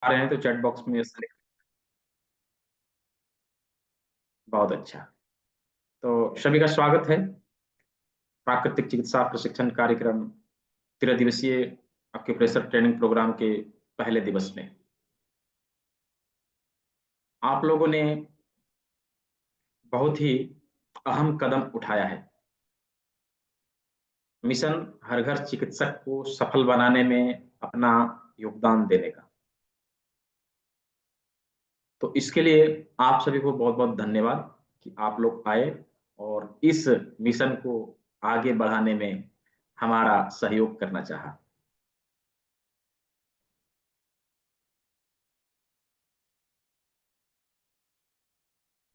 आ रहे हैं तो चैट बॉक्स में बहुत अच्छा। तो सभी का स्वागत है प्राकृतिक चिकित्सा प्रशिक्षण कार्यक्रम 13 दिवसीय एक्यूप्रेशर ट्रेनिंग प्रोग्राम के पहले दिवस में आप लोगों ने बहुत ही अहम कदम उठाया है। मिशन हर घर चिकित्सक को सफल बनाने में अपना योगदान देने का। तो इसके लिए आप सभी को बहुत बहुत धन्यवाद कि आप लोग आए और इस मिशन को आगे बढ़ाने में हमारा सहयोग करना चाहा।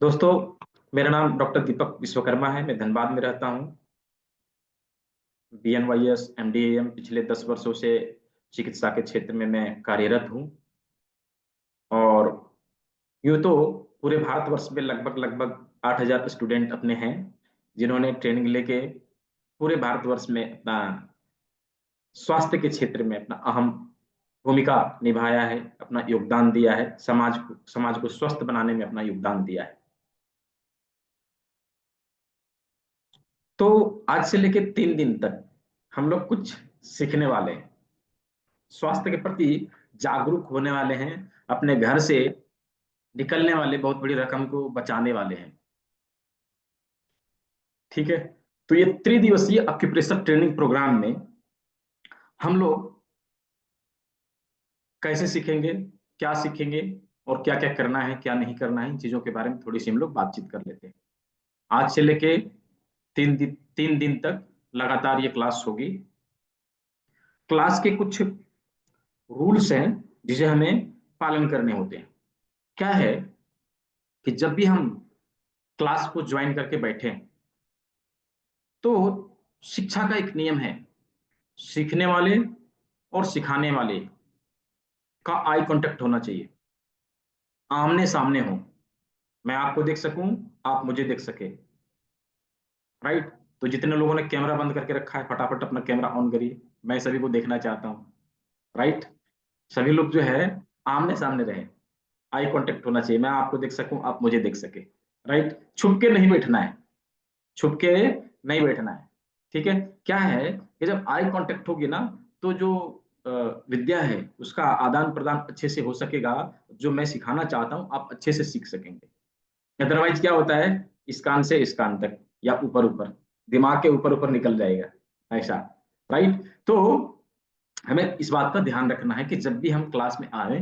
दोस्तों, मेरा नाम डॉक्टर दीपक विश्वकर्मा है। मैं धनबाद में रहता हूँ। BNYS MDAM पिछले 10 वर्षों से चिकित्सा के क्षेत्र में मैं कार्यरत हूँ। और यूँ तो पूरे भारतवर्ष में लगभग लगभग 8,000 स्टूडेंट अपने हैं जिन्होंने ट्रेनिंग लेके पूरे भारतवर्ष में अपना स्वास्थ्य के क्षेत्र में अपना अहम भूमिका निभाया है, अपना योगदान दिया है, समाज को स्वस्थ बनाने में अपना योगदान दिया है। तो आज से लेके 3 दिन तक हम लोग कुछ सीखने वाले हैं, स्वास्थ्य के प्रति जागरूक होने वाले हैं, अपने घर से निकलने वाले बहुत बड़ी रकम को बचाने वाले हैं। ठीक है। तो ये त्रिदिवसीय एक्यूप्रेशर ट्रेनिंग प्रोग्राम में हम लोग कैसे सीखेंगे, क्या सीखेंगे और क्या क्या करना है, क्या नहीं करना है, इन चीजों के बारे में थोड़ी सी हम लोग बातचीत कर लेते हैं। आज से लेके 3 दिन तक लगातार ये क्लास होगी। क्लास के कुछ रूल्स हैं जिसे हमें पालन करने होते हैं। क्या है कि जब भी हम क्लास को ज्वाइन करके बैठे तो शिक्षा का एक नियम है, सीखने वाले और सिखाने वाले का आई कांटेक्ट होना चाहिए, आमने सामने हो। मैं आपको देख सकूं, आप मुझे देख सके। राइट। तो जितने लोगों ने कैमरा बंद करके रखा है फटाफट अपना कैमरा ऑन करिए, मैं सभी को देखना चाहता हूँ। राइट। सभी लोग जो है आमने सामने रहे, आई कांटेक्ट होना चाहिए, मैं आपको देख सकूं, आप मुझे देख सके। राइट। छुप के नहीं बैठना है, छुप के नहीं बैठना है। ठीक है। क्या है कि जब आई कांटेक्ट होगी ना तो जो अ, विद्या है उसका आदान प्रदान अच्छे से हो सकेगा। जो मैं सिखाना चाहता हूँ आप अच्छे से सीख सकेंगे। अदरवाइज क्या होता है, इस कान से इस कान तक या ऊपर ऊपर, दिमाग के ऊपर ऊपर निकल जाएगा ऐसा। राइट। तो हमें इस बात का ध्यान रखना है कि जब भी हम क्लास में आए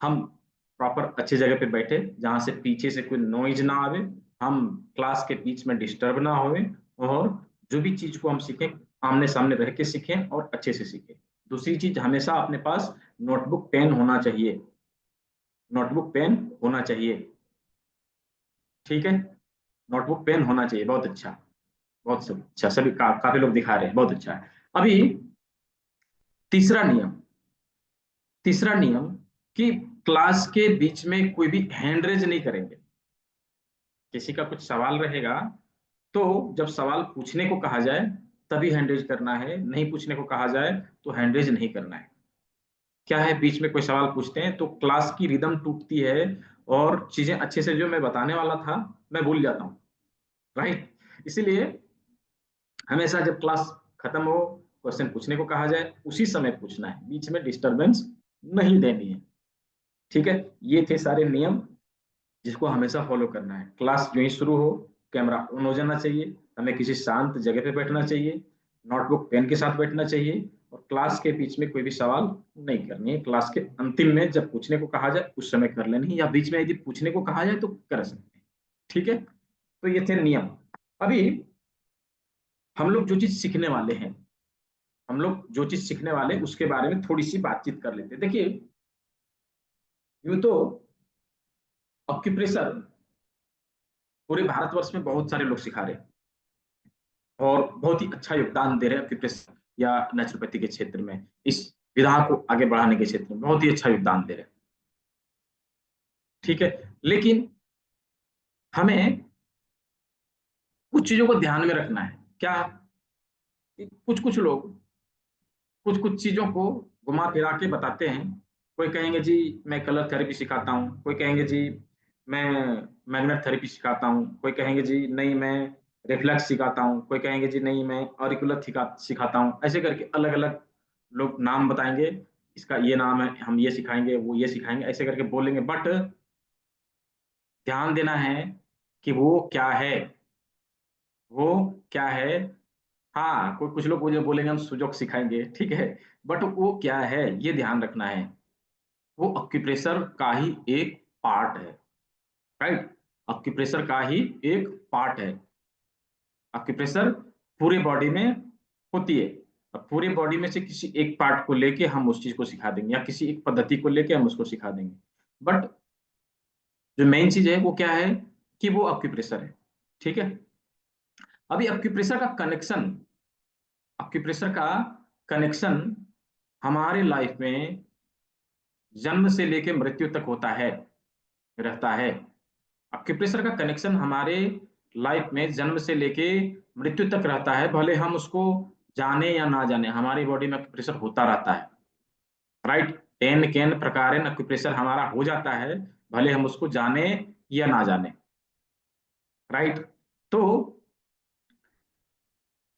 हम प्रॉपर अच्छी जगह पे बैठे जहां से पीछे से कोई नॉइज ना आवे, हम क्लास के बीच में डिस्टर्ब ना होवे, और जो भी चीज को हम सीखें आमने सामने रह के सीखें और अच्छे से सीखें। दूसरी चीज, हमेशा अपने पास नोटबुक पेन होना चाहिए, नोटबुक पेन होना चाहिए। ठीक है। नोटबुक पेन होना चाहिए। बहुत अच्छा, बहुत सब अच्छा, सभी काफी लोग दिखा रहे हैं, बहुत अच्छा है। अभी तीसरा नियम, तीसरा नियम कि क्लास के बीच में कोई भी हैंड रेज नहीं करेंगे। किसी का कुछ सवाल रहेगा तो जब सवाल पूछने को कहा जाए तभी हैंड रेज करना है, नहीं पूछने को कहा जाए तो हैंड रेज नहीं करना है। क्या है, बीच में कोई सवाल पूछते हैं तो क्लास की रिदम टूटती है और चीजें अच्छे से जो मैं बताने वाला था मैं भूल जाता हूँ। राइट। इसीलिए हमेशा जब क्लास खत्म हो, क्वेश्चन पूछने को कहा जाए उसी समय पूछना है, बीच में डिस्टरबेंस नहीं देनी है। ठीक है। ये थे सारे नियम जिसको हमेशा फॉलो करना है। क्लास जो ही शुरू हो कैमरा ऑन हो जाना चाहिए, हमें किसी शांत जगह पे बैठना चाहिए, नोटबुक पेन के साथ बैठना चाहिए, और क्लास के बीच में कोई भी सवाल नहीं करनी है। क्लास के अंतिम में जब पूछने को कहा जाए उस समय कर लेनी है, या बीच में यदि पूछने को कहा जाए तो कर सकते हैं। ठीक है। तो ये थे नियम। अभी हम लोग जो चीज सीखने वाले हैं, हम लोग जो चीज सीखने वाले हैं उसके बारे में थोड़ी सी बातचीत कर लेते हैं। देखिए, यूं तो ऑक्यूप्रेशर पूरे भारतवर्ष में बहुत सारे लोग सिखा रहे हैं और बहुत ही अच्छा योगदान दे रहे हैं एक्यूप्रेशर या नेचुरोपैथी के क्षेत्र में, इस विधा को आगे बढ़ाने के क्षेत्र में बहुत ही अच्छा योगदान दे रहे हैं। ठीक है। लेकिन हमें कुछ चीजों को ध्यान में रखना है। क्या, कुछ कुछ लोग कुछ कुछ चीजों को घुमा फिरा के बताते हैं कोई कहेंगे जी मैं कलर थेरेपी सिखाता हूँ, कोई कहेंगे जी मैं मैग्नेट थेरेपी सिखाता हूँ, कोई कहेंगे जी नहीं मैं रिफ्लेक्स सिखाता हूँ, कोई कहेंगे जी नहीं मैं ऑरिकुलर सिखाता हूँ। ऐसे करके अलग अलग लोग नाम बताएंगे, इसका ये नाम है, हम ये सिखाएंगे, वो ये सिखाएंगे, ऐसे करके बोलेंगे। बट ध्यान देना है कि वो क्या है, वो क्या है। हाँ, कोई कुछ लोग मुझे बोलेंगे हम सुजोक सिखाएंगे, ठीक है, बट वो क्या है ये ध्यान रखना है। वो अक्यूप्रेशर का ही एक पार्ट है, राइट। अक्यूप्रेशर का ही एक पार्ट है। अक्यूप्रेशर पूरे बॉडी में होती है। अब पूरे बॉडी में से किसी एक पार्ट को लेके हम उस चीज को सिखा देंगे, या किसी एक पद्धति को लेके हम उसको सिखा देंगे। बट जो मेन चीज है वो क्या है कि वो अक्यूप्रेशर है, ठीक है। अभी अक्यूप्रेशर का कनेक्शन हमारे लाइफ में जन्म से लेके मृत्यु तक होता है, रहता है। अक्यूप्रेशर का कनेक्शन हमारे लाइफ में जन्म से लेके मृत्यु तक रहता है, भले हम उसको जाने या ना जाने, हमारी बॉडी में अक्यूप्रेशर होता रहता है, राइट। टेन केन प्रकारेण अक्यूप्रेशर हमारा हो जाता है, भले हम उसको जाने या ना जाने, राइट। तो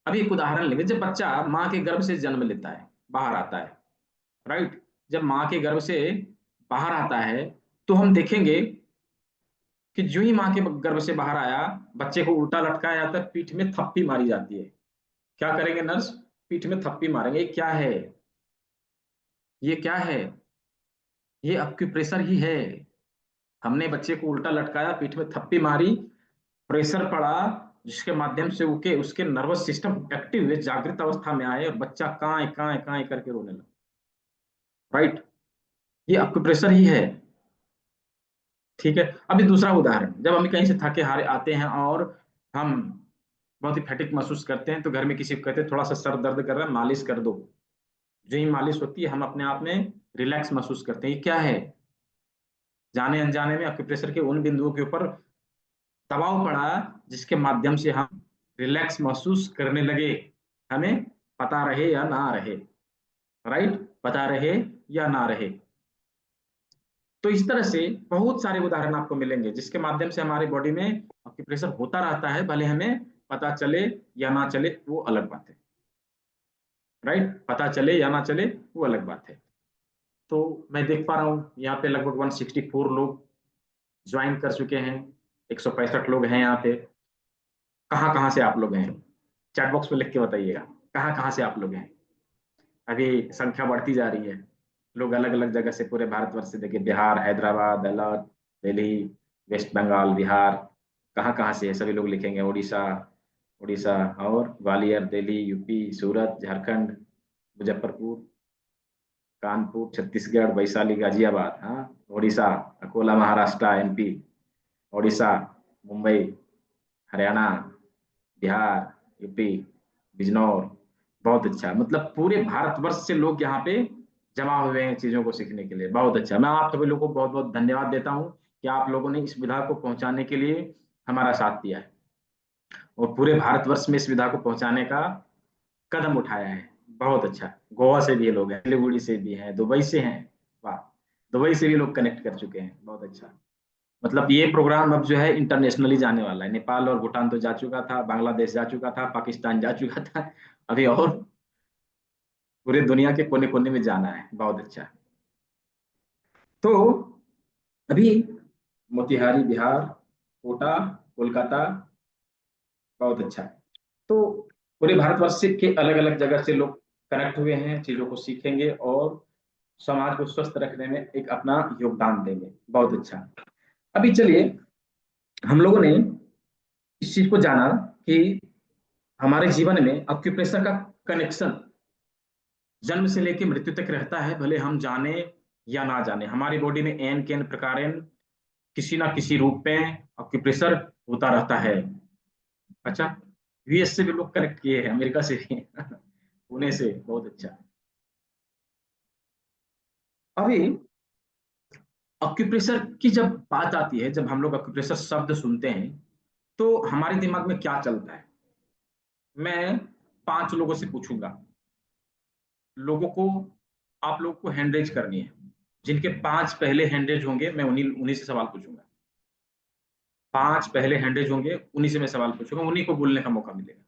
अभी एक उदाहरण लेंगे। जब बच्चा माँ के गर्भ से जन्म लेता है, बाहर आता है, राइट, जब माँ के गर्भ से बाहर आता है, तो हम देखेंगे कि जो ही माँ के गर्भ से बाहर आया, बच्चे को उल्टा लटकाया जाता है, पीठ में थप्पी मारी जाती है। क्या करेंगे नर्स? पीठ में थप्पी मारेंगे। ये क्या है? ये क्या है? ये अक्यूप्रेशर ही है। हमने बच्चे को उल्टा लटकाया, पीठ में थप्पी मारी, प्रेशर पड़ा, जिसके माध्यम से उसके उसके नर्वस सिस्टम एक्टिव हुए, जागृत अवस्था में आए, और बच्चा काए काए काए करके रोने लगा, राइट। ये अक्यूप्रेशर ही है, ठीक है। अभी दूसरा उदाहरण, जब हम कहीं से थके हारे आते हैं और हम बहुत ही फैटिक महसूस करते हैं, तो घर में किसी को कहते हैं थोड़ा सा सर दर्द कर रहा है, मालिश कर दो। जो ही मालिश होती है, हम अपने आप में रिलैक्स महसूस करते हैं। ये क्या है? जाने अनजाने में अक्यूप्रेशर के उन बिंदुओं के ऊपर दबाव पड़ा, जिसके माध्यम से हम रिलैक्स महसूस करने लगे, हमें पता रहे या ना रहे, राइट, पता रहे या ना रहे। तो इस तरह से बहुत सारे उदाहरण आपको मिलेंगे, जिसके माध्यम से हमारी बॉडी में अक्यूप्रेशर होता रहता है, भले हमें पता चले या ना चले, वो अलग बात है, राइट। पता चले या ना चले, वो अलग बात है। तो मैं देख पा रहा हूँ यहाँ पे लगभग 164 लोग ज्वाइन कर चुके हैं, 165 लोग हैं यहाँ पे। कहाँ कहाँ से आप लोग हैं? चैट बॉक्स में लिख के बताइएगा, कहाँ कहाँ से आप लोग हैं। अभी संख्या बढ़ती जा रही है। लोग अलग अलग जगह से, पूरे भारतवर्ष से, देखिए बिहार, हैदराबाद, अलवर, दिल्ली, वेस्ट बंगाल, बिहार, कहाँ कहाँ से है सभी लोग लिखेंगे। उड़ीसा, उड़ीसा और ग्वालियर, दिल्ली, यूपी, सूरत, झारखंड, मुजफ्फरपुर, कानपुर, छत्तीसगढ़, वैशाली, गाजियाबाद, हाँ, उड़ीसा, अकोला, महाराष्ट्र, एमपी, उड़ीसा, मुंबई, हरियाणा, बिहार, यूपी, बिजनौर। बहुत अच्छा, मतलब पूरे भारतवर्ष से लोग यहाँ पे जमा हुए हैं चीजों को सीखने के लिए। बहुत अच्छा, मैं आप सभी लोगों को बहुत बहुत धन्यवाद देता हूँ कि आप लोगों ने इस विधा को पहुंचाने के लिए हमारा साथ दिया है, और पूरे भारतवर्ष में इस विधा को पहुंचाने का कदम उठाया है। बहुत अच्छा। गोवा से भी लोग हैं, सिलीगुड़ी से भी हैं, दुबई से हैं। वाह, दुबई से भी लोग कनेक्ट कर चुके हैं। बहुत अच्छा। मतलब ये प्रोग्राम अब जो है इंटरनेशनली जाने वाला है। नेपाल और भूटान तो जा चुका था, बांग्लादेश जा चुका था, पाकिस्तान जा चुका था, अभी और पूरे दुनिया के कोने कोने में जाना है। बहुत अच्छा। तो अभी मोतिहारी, बिहार, कोटा, कोलकाता, बहुत अच्छा। तो पूरे भारतवर्ष के अलग अलग जगह से लोग कनेक्ट हुए हैं, चीजों को सीखेंगे और समाज को स्वस्थ रखने में एक अपना योगदान देंगे। बहुत अच्छा। अभी चलिए, हम लोगों ने इस चीज को जाना कि हमारे जीवन में ऑक्यूपेशन का कनेक्शन जन्म से लेकर मृत्यु तक रहता है, भले हम जाने या ना जाने। हमारी बॉडी में एन केन प्रकार किसी ना किसी रूप में ऑक्यूप्रेशर होता रहता है। अच्छा, यूएस से भी लोग कनेक्ट किए हैं, अमेरिका से भी पुणे से। बहुत अच्छा। अभी ऑक्यूप्रेशर की जब बात आती है, जब हम लोग ऑक्यूप्रेशर शब्द सुनते हैं, तो हमारे दिमाग में क्या चलता है? मैं 5 लोगों से पूछूंगा, लोगों को, आप लोगों को हैंड रेज करनी है। जिनके 5 पहले हैंडेज होंगे मैं उन्हीं से सवाल पूछूंगा। 5 पहले हैंडेज होंगे, उन्हीं से मैं सवाल पूछूंगा, उन्हीं को बोलने का मौका मिलेगा।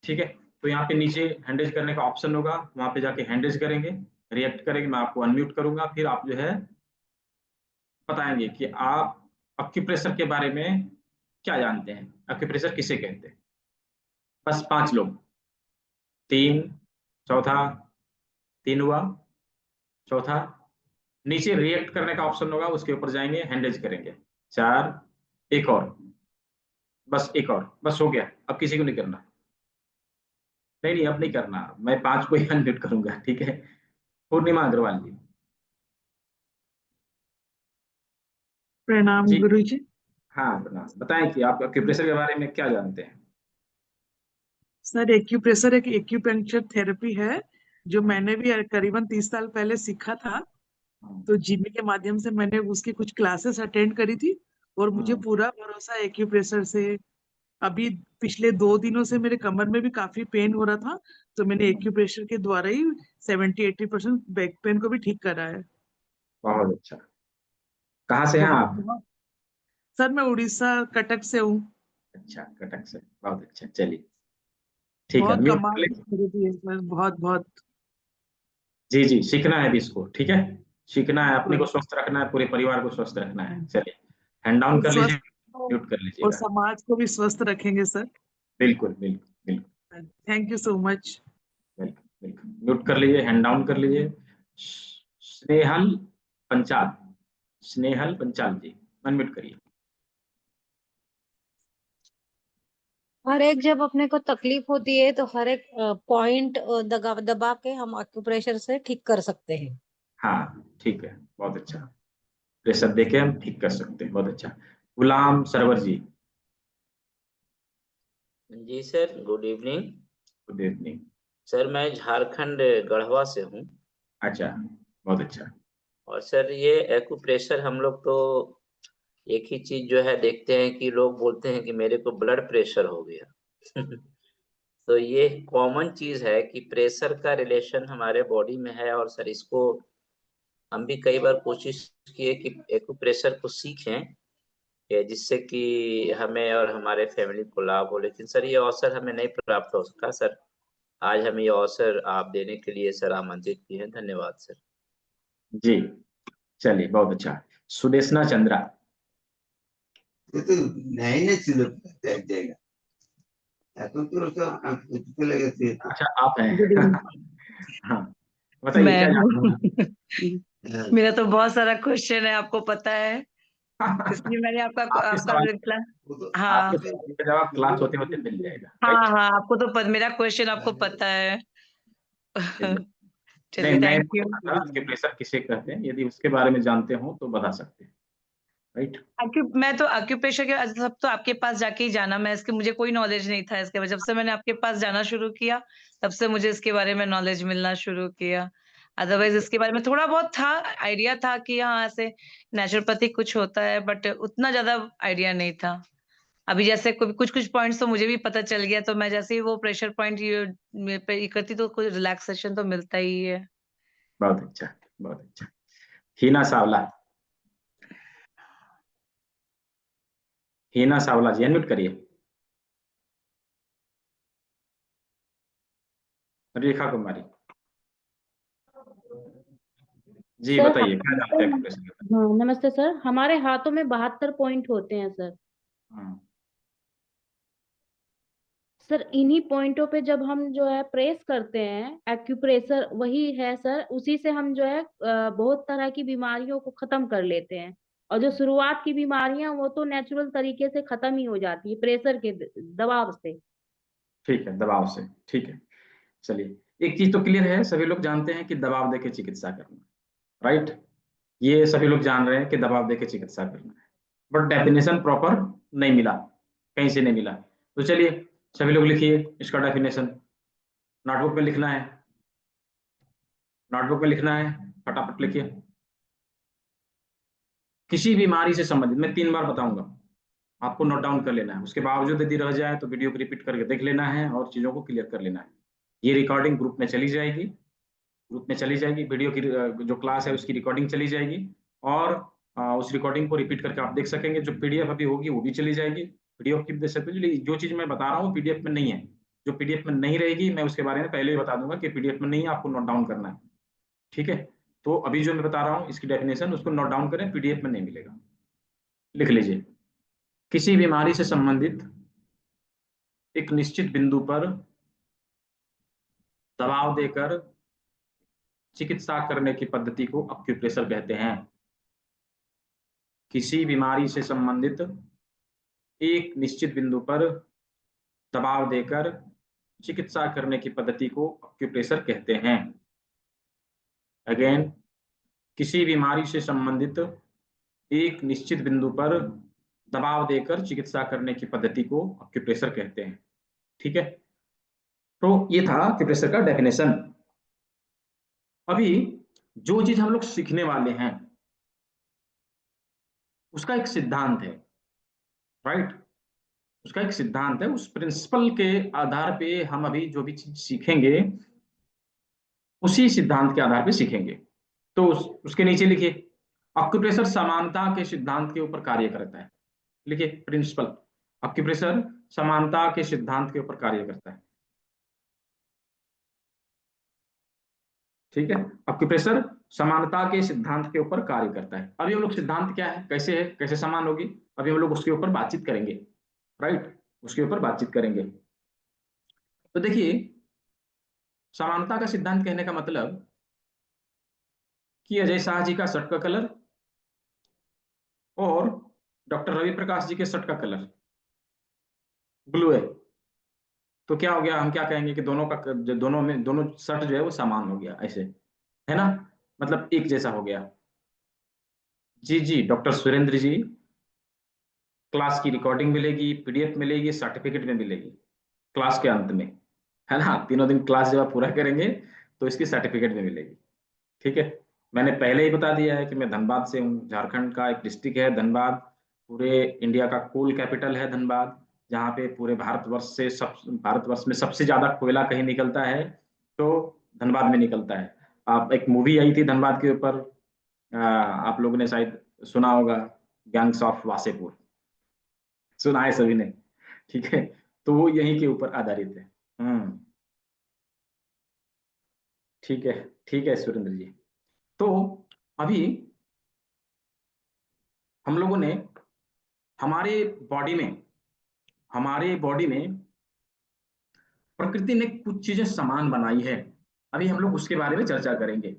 ठीक है, तो यहाँ पे नीचे हैंडेज करने का ऑप्शन होगा, वहां पे जाके हैंडेज करेंगे, रिएक्ट करेंगे, मैं आपको अनम्यूट करूंगा, फिर आप जो है बताएंगे कि आप एक्यूप्रेशर के बारे में क्या जानते हैं, एक्यूप्रेशर किसे कहते हैं। बस 5 लोग, 3, चौथा, 3 हुआ, चौथा, नीचे रिएक्ट करने का ऑप्शन होगा, उसके ऊपर जाएंगे, हैंडेज करेंगे, 4, एक और, बस एक और, बस हो गया, अब किसी को नहीं करना। नहीं नहीं, अब नहीं करना, मैं 5 को ही अनम्यूट करूंगा। ठीक है, पूर्णिमा अग्रवाल जी। प्रणाम जी गुरुजी। हाँ, प्रणाम। बताएं कि आप एक्यूप्रेशर के बारे में क्या जानते हैं। सर एक्यूप्रेशर एक एक्यूपेंक्चर थेरेपी है जो मैंने भी करीबन 30 साल पहले सीखा था। तो जीमी के माध्यम से मैंने उसकी कुछ क्लासेस अटेंड करी थी और मुझे पूरा भरोसा है एक्यूप्रेशर से। अभी पिछले 2 दिनों से मेरे कमर में भी काफी पेन हो रहा था, तो मैंने एक्यूप्रेशर के द्वारा ही 70-80% बैक पेन को भी ठीक करा है। बहुत अच्छा। कहाँ से हैं बहुत आप। बहुत। सर मैं उड़ीसा कटक से हूँ। अच्छा, कटक से, बहुत अच्छा, चलिए ठीक है, बहुत म्यूट कर कमाल की लीजिए। थेरेपी है सर, बहुत बहुत। जी जी, सीखना है भी इसको, ठीक है, सीखना है, अपने को बिल्कुल। स्वस्थ रखना है, पूरे परिवार को स्वस्थ रखना है। चलिए, हैंड डाउन और कर लीजिए, स्वस्थ म्यूट कर और लीजिएगा। समाज को भी स्वस्थ रखेंगे सर। बिल्कुल बिल्कुल बिल्कुल। Thank you so much. बिल्कुल बिल्कुल, म्यूट कर लीजिए, हैंड डाउन कर लीजिए। स्नेहल पंचाल, स्नेहल पंचाल जी, अनम्यूट करिए। हर एक जब अपने को तकलीफ होती है तो हर एक पॉइंट दबा दबा के हम एक्यूप्रेशर से ठीक कर सकते हैं। हाँ ठीक है, बहुत अच्छा, प्रेशर देके हम ठीक कर सकते हैं, बहुत अच्छा। गुलाम सरवर जी। जी sir, good evening. Good evening. Sir मैं झारखंड गढ़वा से हूँ। अच्छा, बहुत अच्छा। और सर ये एक्यूप्रेशर हम लोग तो एक ही चीज जो है देखते हैं कि लोग बोलते हैं कि मेरे को ब्लड प्रेशर हो गया। तो ये कॉमन चीज है कि प्रेशर का रिलेशन हमारे बॉडी में है। और सर इसको हम भी कई बार कोशिश किए कि एक्यूप्रेशर को सीखें जिससे कि हमें और हमारे फैमिली को लाभ हो, लेकिन सर ये अवसर हमें नहीं प्राप्त हो सका। सर आज हमें ये अवसर आप देने के लिए सर आमंत्रित किए हैं, धन्यवाद सर। जी चलिए, बहुत अच्छा। सुदेशना चंद्रा। ये तो नए नए चीजों बैठ जाएगा। এখন তো সব চলে গেছে। अच्छा, आप हैं। Good evening. हाँ, बताइए मैं क्या हूँ। जानना मेरा तो बहुत सारा क्वेश्चन है, आपको पता है, है। इसलिए मैंने आपका आपके आपका सवाल, क्लास। वो तो हाँ आपके सवाल का जवाब क्लास होते होते मिल जाएगा, हाँ राइट। हाँ, आपको तो मेरा क्वेश्चन आपको पता है। नहीं, चलिए, मैं थैंक बोल यू। रहा था कि प्रेशर किसे कहते हैं, यदि उसके बारे में जानते हो तो बता सकते हैं, राइट। मैं तो ऑक्यूपेशन के सब तो आपके पास जाके ही जाना, मैं इसके मुझे कोई नॉलेज नहीं था इसके बाद। जब से मैंने आपके पास जाना शुरू किया तब से मुझे इसके बारे में नॉलेज मिलना शुरू किया। अदरवाइज इसके बारे में थोड़ा बहुत था, आइडिया था कि हाँ ऐसे नेचुरोपैथी कुछ होता है, बट उतना ज्यादा आइडिया नहीं था। अभी जैसे कुछ कुछ पॉइंट्स तो मुझे भी पता चल गया, तो मैं जैसे ही वो प्रेशर पॉइंट ये पे ये करती तो कुछ रिलैक्सेशन तो मिलता ही है। बहुत अच्छा, बहुत अच्छा। हीना सावला, हीना सावला जी, अनम्यूट करिए। रेखा कुमारी जी, सर बताइए क्या जानते हैं प्रेशर के बारे हाँ नमस्ते सर, हमारे हाथों में 72 पॉइंट होते हैं सर। में। हाँ, सर इन्हीं पॉइंटों पे जब हम जो है प्रेस करते हैं, एक्यूप्रेशर वही है सर, उसी से हम जो है बहुत तरह की बीमारियों को खत्म कर लेते हैं। और जो शुरुआत की बीमारियां वो तो नेचुरल तरीके से खत्म ही हो जाती है प्रेशर के दबाव से। ठीक है, दबाव से, ठीक है। चलिए, एक चीज तो क्लियर है, सभी लोग जानते हैं कि दबाव देके चिकित्सा करना, राइट। ये सभी लोग जान रहे हैं कि दबाव देके चिकित्सा करना है, बट डेफिनेशन प्रॉपर नहीं मिला, कहीं से नहीं मिला। तो चलिए, सभी लोग लिखिए इसका डेफिनेशन, नोटबुक में लिखना है, नोटबुक में लिखना है, फटाफट लिखिए। किसी बीमारी से संबंधित मैं 3 बार बताऊंगा, आपको नोट डाउन कर लेना है, उसके बावजूद यदि रह जाए तो वीडियो को रिपीट करके देख लेना है और चीजों को क्लियर कर लेना है। ये रिकॉर्डिंग ग्रुप में चली जाएगी, ग्रुप में चली जाएगी, वीडियो की जो क्लास है उसकी रिकॉर्डिंग चली जाएगी, और उस रिकॉर्डिंग को रिपीट करके आप देख सकेंगे। जो पीडीएफ अभी होगी वो भी चली जाएगी, पीडीएफ की भी देख सकते हो। जो चीज मैं बता रहा हूँ पीडीएफ में नहीं है, जो पीडीएफ में नहीं रहेगी मैं उसके बारे में पहले ही बता दूंगा कि पीडीएफ में नहीं है, आपको नोट डाउन करना है, ठीक है। तो अभी जो मैं बता रहा हूँ इसकी डेफिनेशन, उसको नोट डाउन करें, पीडीएफ में नहीं मिलेगा, लिख लीजिए। किसी बीमारी से संबंधित एक निश्चित बिंदु पर दबाव देकर चिकित्सा करने की पद्धति को एक्यूप्रेशर कहते हैं। किसी बीमारी से संबंधित एक निश्चित बिंदु पर दबाव देकर चिकित्सा करने की पद्धति को एक्यूप्रेशर कहते हैं। अगेन, किसी बीमारी से संबंधित एक निश्चित बिंदु पर दबाव देकर चिकित्सा करने की पद्धति को एक्यूप्रेशर कहते हैं, ठीक है। तो ये था एक्यूप्रेशर का डेफिनेशन। अभी जो चीज हम लोग सीखने वाले हैं उसका एक सिद्धांत है, राइट, उसका एक सिद्धांत है। उस प्रिंसिपल के आधार पे हम अभी जो भी चीज सीखेंगे उसी सिद्धांत के आधार पे सीखेंगे। तो उसके नीचे लिखिए, एक्यूप्रेशर समानता के सिद्धांत के ऊपर कार्य करता है। लिखिए प्रिंसिपल, एक्यूप्रेशर समानता के सिद्धांत के ऊपर कार्य करता है, ठीक है। एक्यूप्रेशर समानता के सिद्धांत के ऊपर कार्य करता है। अभी हम लोग सिद्धांत क्या है, कैसे समान होगी, अभी हम लोग उसके ऊपर बातचीत करेंगे, राइट, उसके ऊपर बातचीत करेंगे। तो देखिए, समानता का सिद्धांत कहने का मतलब कि अजय शाह जी का शर्ट का कलर और डॉक्टर रवि प्रकाश जी के शर्ट का कलर ब्लू है, तो क्या हो गया, हम क्या कहेंगे कि दोनों शर्ट जो है वो समान हो गया, ऐसे है ना, मतलब एक जैसा हो गया। जी जी, डॉक्टर सुरेंद्र जी, क्लास की रिकॉर्डिंग मिलेगी, पीडीएफ मिलेगी, सर्टिफिकेट में मिलेगी क्लास के अंत में, है ना। 3 दिन क्लास जब आप पूरा करेंगे तो इसकी सर्टिफिकेट में मिलेगी, ठीक है। मैंने पहले ही बता दिया है कि मैं धनबाद से हूँ, झारखंड का एक डिस्ट्रिक्ट है धनबाद, पूरे इंडिया का कोल कैपिटल है धनबाद, जहाँ पे पूरे भारतवर्ष में सबसे ज्यादा कोयला कहीं निकलता है तो धनबाद में निकलता है। आप एक मूवी आई थी धनबाद के ऊपर, आप लोगों ने शायद सुना होगा, गैंग्स ऑफ वासेपुर, सुना है सभी ने, ठीक है। तो वो यहीं के ऊपर आधारित है। ठीक है, ठीक है सुरेंद्र जी। तो अभी हम लोगों ने हमारे बॉडी में प्रकृति ने कुछ चीजें समान बनाई है, अभी हम लोग उसके बारे में चर्चा करेंगे।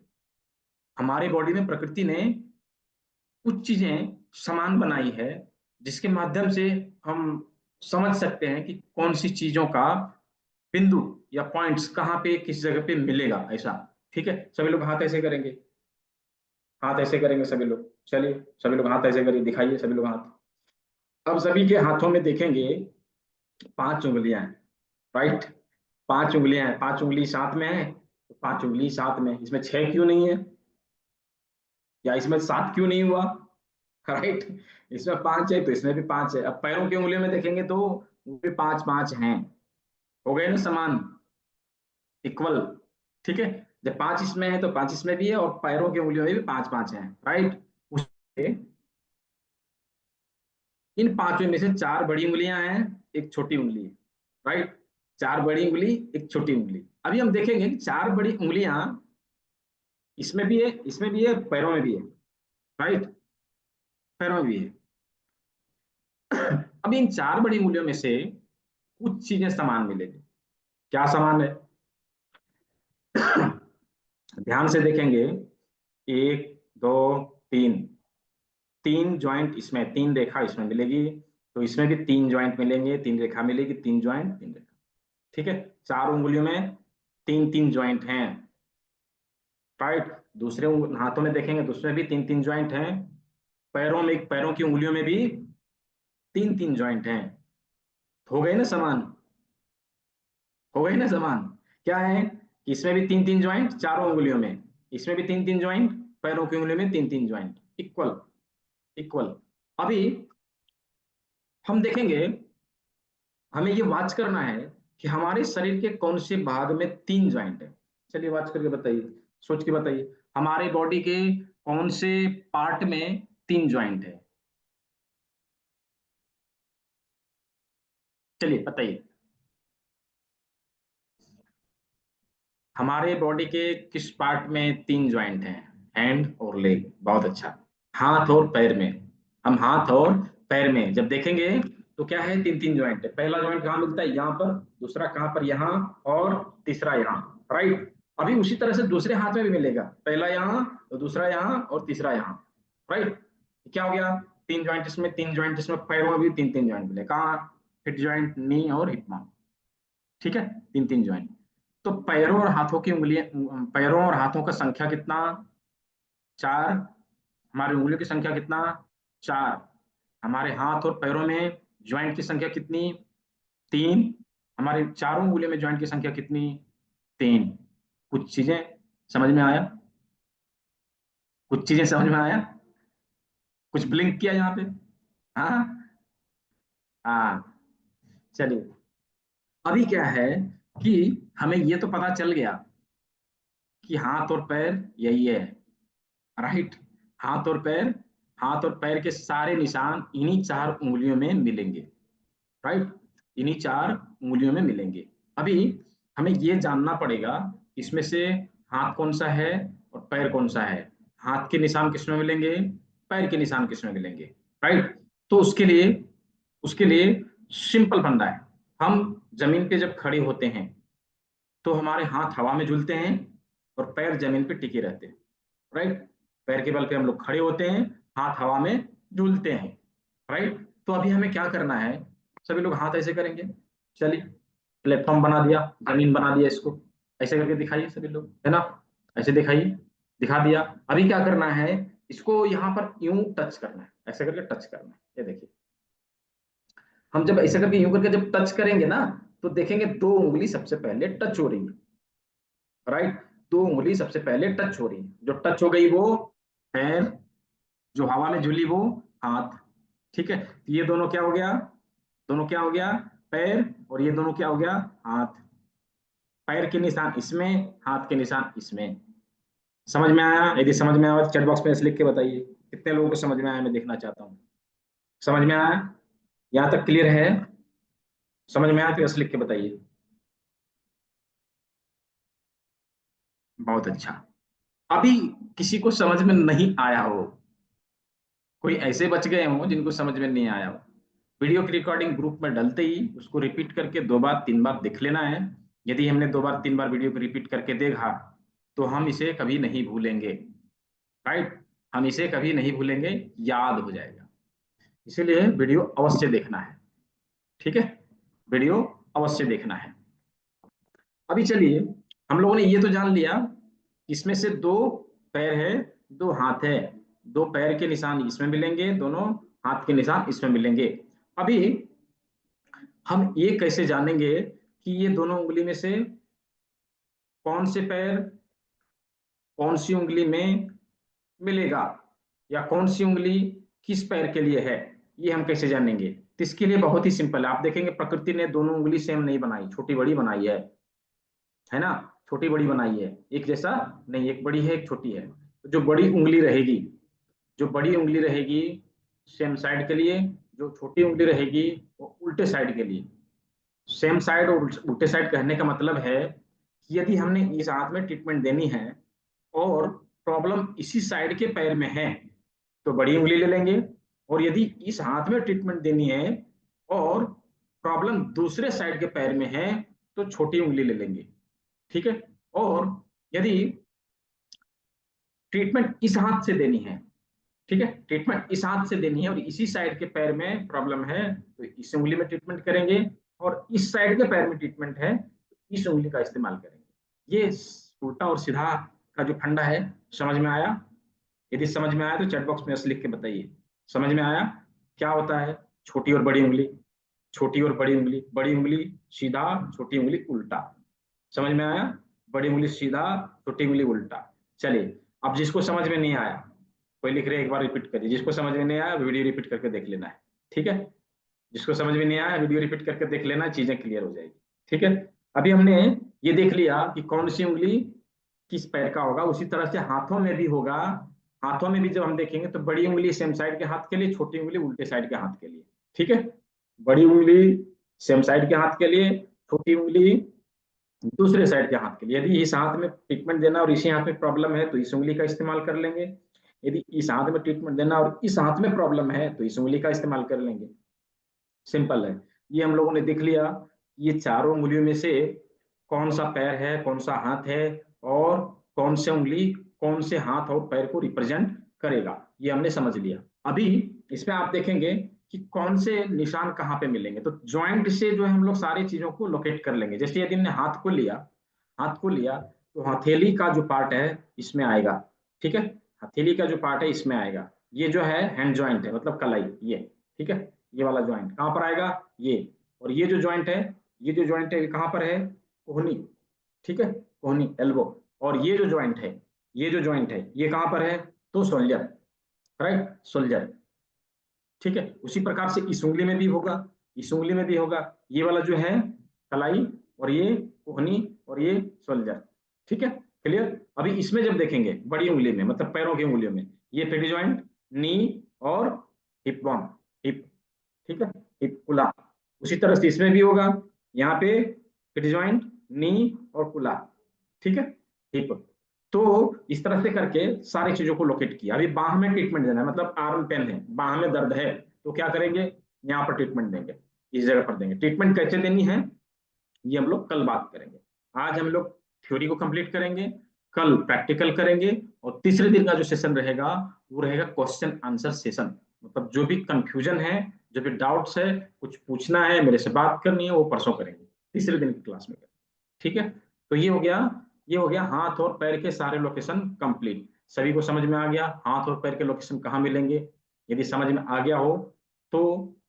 हमारे बॉडी में प्रकृति ने कुछ चीजें समान बनाई है जिसके माध्यम से हम समझ सकते हैं कि कौन सी चीजों का बिंदु या पॉइंट्स कहाँ पे किस जगह पे मिलेगा, ऐसा, ठीक है। सभी लोग हाथ ऐसे करेंगे, हाथ ऐसे करेंगे सभी लोग, चलिए सभी लोग हाथ ऐसे करिए, दिखाइए सभी लोग हाथ। अब सभी के हाथों में देखेंगे 5 उंगलियां हैं, राइट, 5 उंगलियां हैं, 5 उंगली साथ में है तो 5 उंगली साथ में, इसमें 6 क्यों नहीं है, या इसमें 7 क्यों नहीं हुआ, राइट, इसमें 5 है तो इसमें भी 5 है। अब पैरों की उंगलियों में देखेंगे तो वो भी 5-5 हैं, हो गए ना समान, इक्वल, ठीक है। जब 5 इसमें है तो 5 इसमें भी है, और पैरों की उंगलियों में भी 5-5 हैं, राइट। इन 5 में से 4 बड़ी उंगलियां हैं, एक छोटी उंगली है, राइट, 4 बड़ी उंगली, एक छोटी उंगली। अभी हम देखेंगे कि 4 बड़ी उंगलियां इसमें भी है, इसमें भी है, पैरों में भी है, राइट, पैरों में भी है। अब इन 4 बड़ी उंगलियों में से कुछ चीजें समान मिलेगी, क्या समान है, ध्यान से देखेंगे, 1 2 3 ज्वाइंट इसमें, 3 रेखा इसमें मिलेगी, तो इसमें भी 3 ज्वाइंट मिलेंगे, 3 रेखा मिलेगी, 3 ज्वाइंट 3 रेखा, ठीक है। 4 उंगलियों में 3-3 ज्वाइंट हैं, राइट। दूसरे हाथों में देखेंगे तो उसमें भी 3-3 ज्वाइंट हैं, पैरों की उंगलियों में भी 3-3 ज्वाइंट हैं, हो गए ना समान, हो गए ना समान। क्या है कि इसमें भी 3-3 ज्वाइंट चारों उंगलियों में, इसमें भी 3-3 ज्वाइंट, पैरों की उंगलियों में 3-3 ज्वाइंट, इक्वल इक्वल। अभी हम देखेंगे, हमें ये वाच करना है कि हमारे शरीर के कौन से भाग में 3 ज्वाइंट है। चलिए वाच करके बताइए, सोच के बताइए, हमारे बॉडी के कौन से पार्ट में 3 ज्वाइंट है? चलिए बताइए, हमारे बॉडी के किस पार्ट में 3 ज्वाइंट हैं? हैंड और लेग। बहुत अच्छा। हाथ और पैर में। हम हाथ और पैर में जब देखेंगे तो क्या है, 3 ज्वाइंट है। पहला ज्वाइंट कहाँ मिलता है? यहाँ पर, दूसरा कहाँ पर? यहाँ, और तीसरा यहाँ, राइट। अभी उसी तरह से दूसरे हाथ में भी मिलेगा, पहला यहाँ तो दूसरा यहाँ और तीसरा यहाँ, राइट। क्या हो गया? 3 ज्वाइंट इसमें, 3 ज्वाइंट इसमें, पैरों में भी 3 ज्वाइंट मिले। कहाँ? हिप ज्वाइंट, नी और हिप बोन, ठीक है, 3 ज्वाइंट। तो पैरों और हाथों की उंगलियां, पैरों और हाथों का संख्या कितना? 4। हमारी उंगलियों की संख्या कितना? 4। हमारे हाथ और पैरों में ज्वाइंट की संख्या कितनी? 3। हमारे चारों उंगलियों में ज्वाइंट की संख्या कितनी? 3। कुछ चीजें समझ में आया? कुछ चीजें समझ में आया? कुछ ब्लिंक किया यहाँ पे? हाँ हाँ। चलिए, अभी क्या है कि हमें ये तो पता चल गया कि हाथ और पैर यही है, राइट। हाथ और पैर, हाथ और पैर के सारे निशान इन्हीं 4 उंगलियों में मिलेंगे, राइट। इन्हीं 4 उंगलियों में मिलेंगे। अभी हमें ये जानना पड़ेगा इसमें से हाथ कौन सा है और पैर कौन सा है। हाथ के निशान किसमें मिलेंगे, पैर के निशान किसमें मिलेंगे, राइट। तो उसके लिए सिंपल फंडा है। हम जमीन पे जब खड़े होते हैं तो हमारे हाथ हवा में झूलते हैं और पैर जमीन पे टिके रहते हैं, राइट। पैर के बल पे हम लोग खड़े होते हैं, हाथ हवा में झूलते हैं, राइट। तो अभी हमें क्या करना है, सभी लोग हाथ ऐसे करेंगे। चलिए, प्लेटफॉर्म बना दिया, जमीन बना दिया, इसको ऐसे करके दिखाइए सभी लोग, है ना, ऐसे दिखाइए, दिखा दिया। अभी क्या करना है, इसको यहाँ पर यूं टच करना है, ऐसे करके टच करना है। ये देखिए, हम जब ऐसे करके यूं करके जब टच करेंगे ना तो देखेंगे 2 उंगली सबसे पहले टच हो रही है, राइट। 2 उंगली सबसे पहले टच हो रही है। जो टच हो गई वो पैर, जो हवा में झूली वो हाथ, ठीक है। ये दोनों क्या हो गया, दोनों क्या हो गया, पैर, और ये दोनों क्या हो गया, हाथ। पैर के निशान इसमें, हाथ के निशान इसमें। समझ में आया? यदि समझ में आया चैट बॉक्स में ऐसे लिख के बताइए कितने लोगों को समझ में आया, मैं देखना चाहता हूँ। समझ में आया? यहाँ तक क्लियर है? समझ में आया तो ऐसे लिख के बताइए। बहुत अच्छा। अभी किसी को समझ में नहीं आया हो, कोई ऐसे बच गए हों जिनको समझ में नहीं आया हो, वीडियो की रिकॉर्डिंग ग्रुप में डलते ही उसको रिपीट करके 2 बार 3 बार देख लेना है। यदि हमने 2 बार 3 बार वीडियो को रिपीट करके देखा तो हम इसे कभी नहीं भूलेंगे, राइट। हम इसे कभी नहीं भूलेंगे, याद हो जाएगा। इसीलिए वीडियो अवश्य देखना है, ठीक है, वीडियो अवश्य देखना है। अभी चलिए, हम लोगों ने ये तो जान लिया, इसमें से 2 पैर है, 2 हाथ है, 2 पैर के निशान इसमें मिलेंगे, दोनों हाथ के निशान इसमें मिलेंगे। अभी हम ये कैसे जानेंगे कि ये दोनों उंगली में से कौन से पैर कौन सी उंगली में मिलेगा, या कौन सी उंगली किस पैर के लिए है, ये हम कैसे जानेंगे? तो इसके लिए बहुत ही सिंपल है। आप देखेंगे प्रकृति ने दोनों उंगली सेम नहीं बनाई, छोटी बड़ी बनाई है ना, छोटी बड़ी बनाई है, एक जैसा नहीं, एक बड़ी है एक छोटी है। तो जो बड़ी उंगली रहेगी, जो बड़ी उंगली रहेगी सेम साइड के लिए, जो छोटी उंगली रहेगी वो उल्टे साइड के लिए। सेम साइड और उल्टे साइड कहने का मतलब है कि यदि हमने इस हाथ में ट्रीटमेंट देनी है और प्रॉब्लम इसी साइड के पैर में है तो बड़ी उंगली ले लेंगे, और यदि इस हाथ में ट्रीटमेंट देनी है और प्रॉब्लम दूसरे साइड के पैर में है तो छोटी उंगली ले लेंगे, ठीक है। और यदि ट्रीटमेंट इस हाथ से देनी है, ठीक है, ट्रीटमेंट इस हाथ से देनी है और इसी साइड के पैर में प्रॉब्लम है तो इस उंगली में ट्रीटमेंट करेंगे, और इस साइड के पैर में ट्रीटमेंट है तो इस उंगली का इस्तेमाल करेंगे। ये उल्टा और सीधा का जो फंडा है, समझ में आया? यदि समझ में आया तो चैट बॉक्स में ऐसे लिख के बताइए, समझ में आया? क्या होता है छोटी और बड़ी उंगली, छोटी और बड़ी उंगली, बड़ी उंगली सीधा, छोटी उंगली उल्टा। समझ में आया? बड़ी उंगली सीधा, छोटी उंगली उल्टा। चलिए, अब जिसको समझ में नहीं आया, कोई लिख रहे एक बार रिपीट करिए, जिसको समझ में नहीं आया वीडियो रिपीट करके देख लेना है, ठीक है। जिसको समझ में नहीं आया वीडियो रिपीट करके देख लेना, चीजें क्लियर हो जाएगी, ठीक है। अभी हमने ये देख लिया कि कौन सी उंगली किस पैर का होगा, उसी तरह से हाथों में भी होगा। हाथों में भी जब हम देखेंगे तो बड़ी उंगली सेम साइड के हाथ के लिए, छोटी उंगली उल्टे साइड के हाथ के लिए। ठीक है, बड़ी उंगली सेम साइड के हाथ के लिए, छोटी उंगली दूसरे साइड के हाथ के लिए। यदि इस हाथ में ट्रीटमेंट देना और इसी हाथ में प्रॉब्लम है तो इस उंगली का इस्तेमाल कर लेंगे। यदि इस हाथ में ट्रीटमेंट देना और इस हाथ में प्रॉब्लम है तो इस उंगली का इस्तेमाल कर लेंगे। सिंपल है। ये हम लोगों ने देख लिया, ये चारों उंगलियों में से कौन सा पैर है, कौन सा हाथ है, और कौन से उंगली कौन से हाथ और पैर को रिप्रेजेंट करेगा, ये हमने समझ लिया। अभी इसमें आप देखेंगे कि कौन से निशान कहाँ पे मिलेंगे। तो ज्वाइंट से जो है हम लोग सारी चीजों को लोकेट कर लेंगे। जैसे यदि हमने हाथ को लिया, हाथ को लिया तो हथेली का जो पार्ट है इसमें आएगा। ठीक है, हथेली का जो पार्ट है इसमें आएगा। ये जो है हैंड ज्वाइंट है, मतलब कलाई, ये ठीक है, ये वाला ज्वाइंट कहाँ पर आएगा, ये। और ये जो ज्वाइंट है, ये जो ज्वाइंट है ये कहाँ पर है, कोहनी। ठीक है, कोहनी, एल्बो। और ये जो ज्वाइंट है, ये जो ज्वाइंट है ये कहाँ पर है, तो शोल्जर, राइट, शोल्जर। ठीक है, उसी प्रकार से इस उंगली में भी होगा, इस उंगली में भी होगा। ये वाला जो है कलाई, और ये कोहनी, और ये शोल्जर। ठीक है, क्लियर। अभी इसमें जब देखेंगे बड़ी उंगली में, मतलब पैरों की उंगलियों में, ये पेडी ज्वाइंट, नी और हिप बोन, हिप। ठीक है, हिप कुला। उसी तरह से इसमें भी होगा, यहाँ पे पेडी ज्वाइंट, नी और कुला। ठीक है, हिप। तो इस तरह से करके सारी चीजों को लोकेट किया। अभी बाह में ट्रीटमेंट देना है, मतलब आर्म पेन है, बाह में दर्द है, तो क्या करेंगे, यहाँ पर ट्रीटमेंट देंगे, इस जगह पर देंगे। ट्रीटमेंट कैसे देनी है ये हम लोग कल बात करेंगे। आज हम लोग थ्योरी को कंप्लीट करेंगे, कल प्रैक्टिकल करेंगे, और तीसरे दिन का जो सेशन रहेगा वो रहेगा क्वेश्चन आंसर सेशन। मतलब जो भी कंफ्यूजन है, जो भी डाउट्स है, कुछ पूछना है, मेरे से बात करनी है, वो परसों करेंगे, तीसरे दिन की क्लास में करेंगे। ठीक है, तो ये हो गया, ये हो गया हाथ और पैर के सारे लोकेशन कंप्लीट। सभी को समझ में आ गया हाथ और पैर के लोकेशन कहाँ मिलेंगे? यदि समझ में आ गया हो तो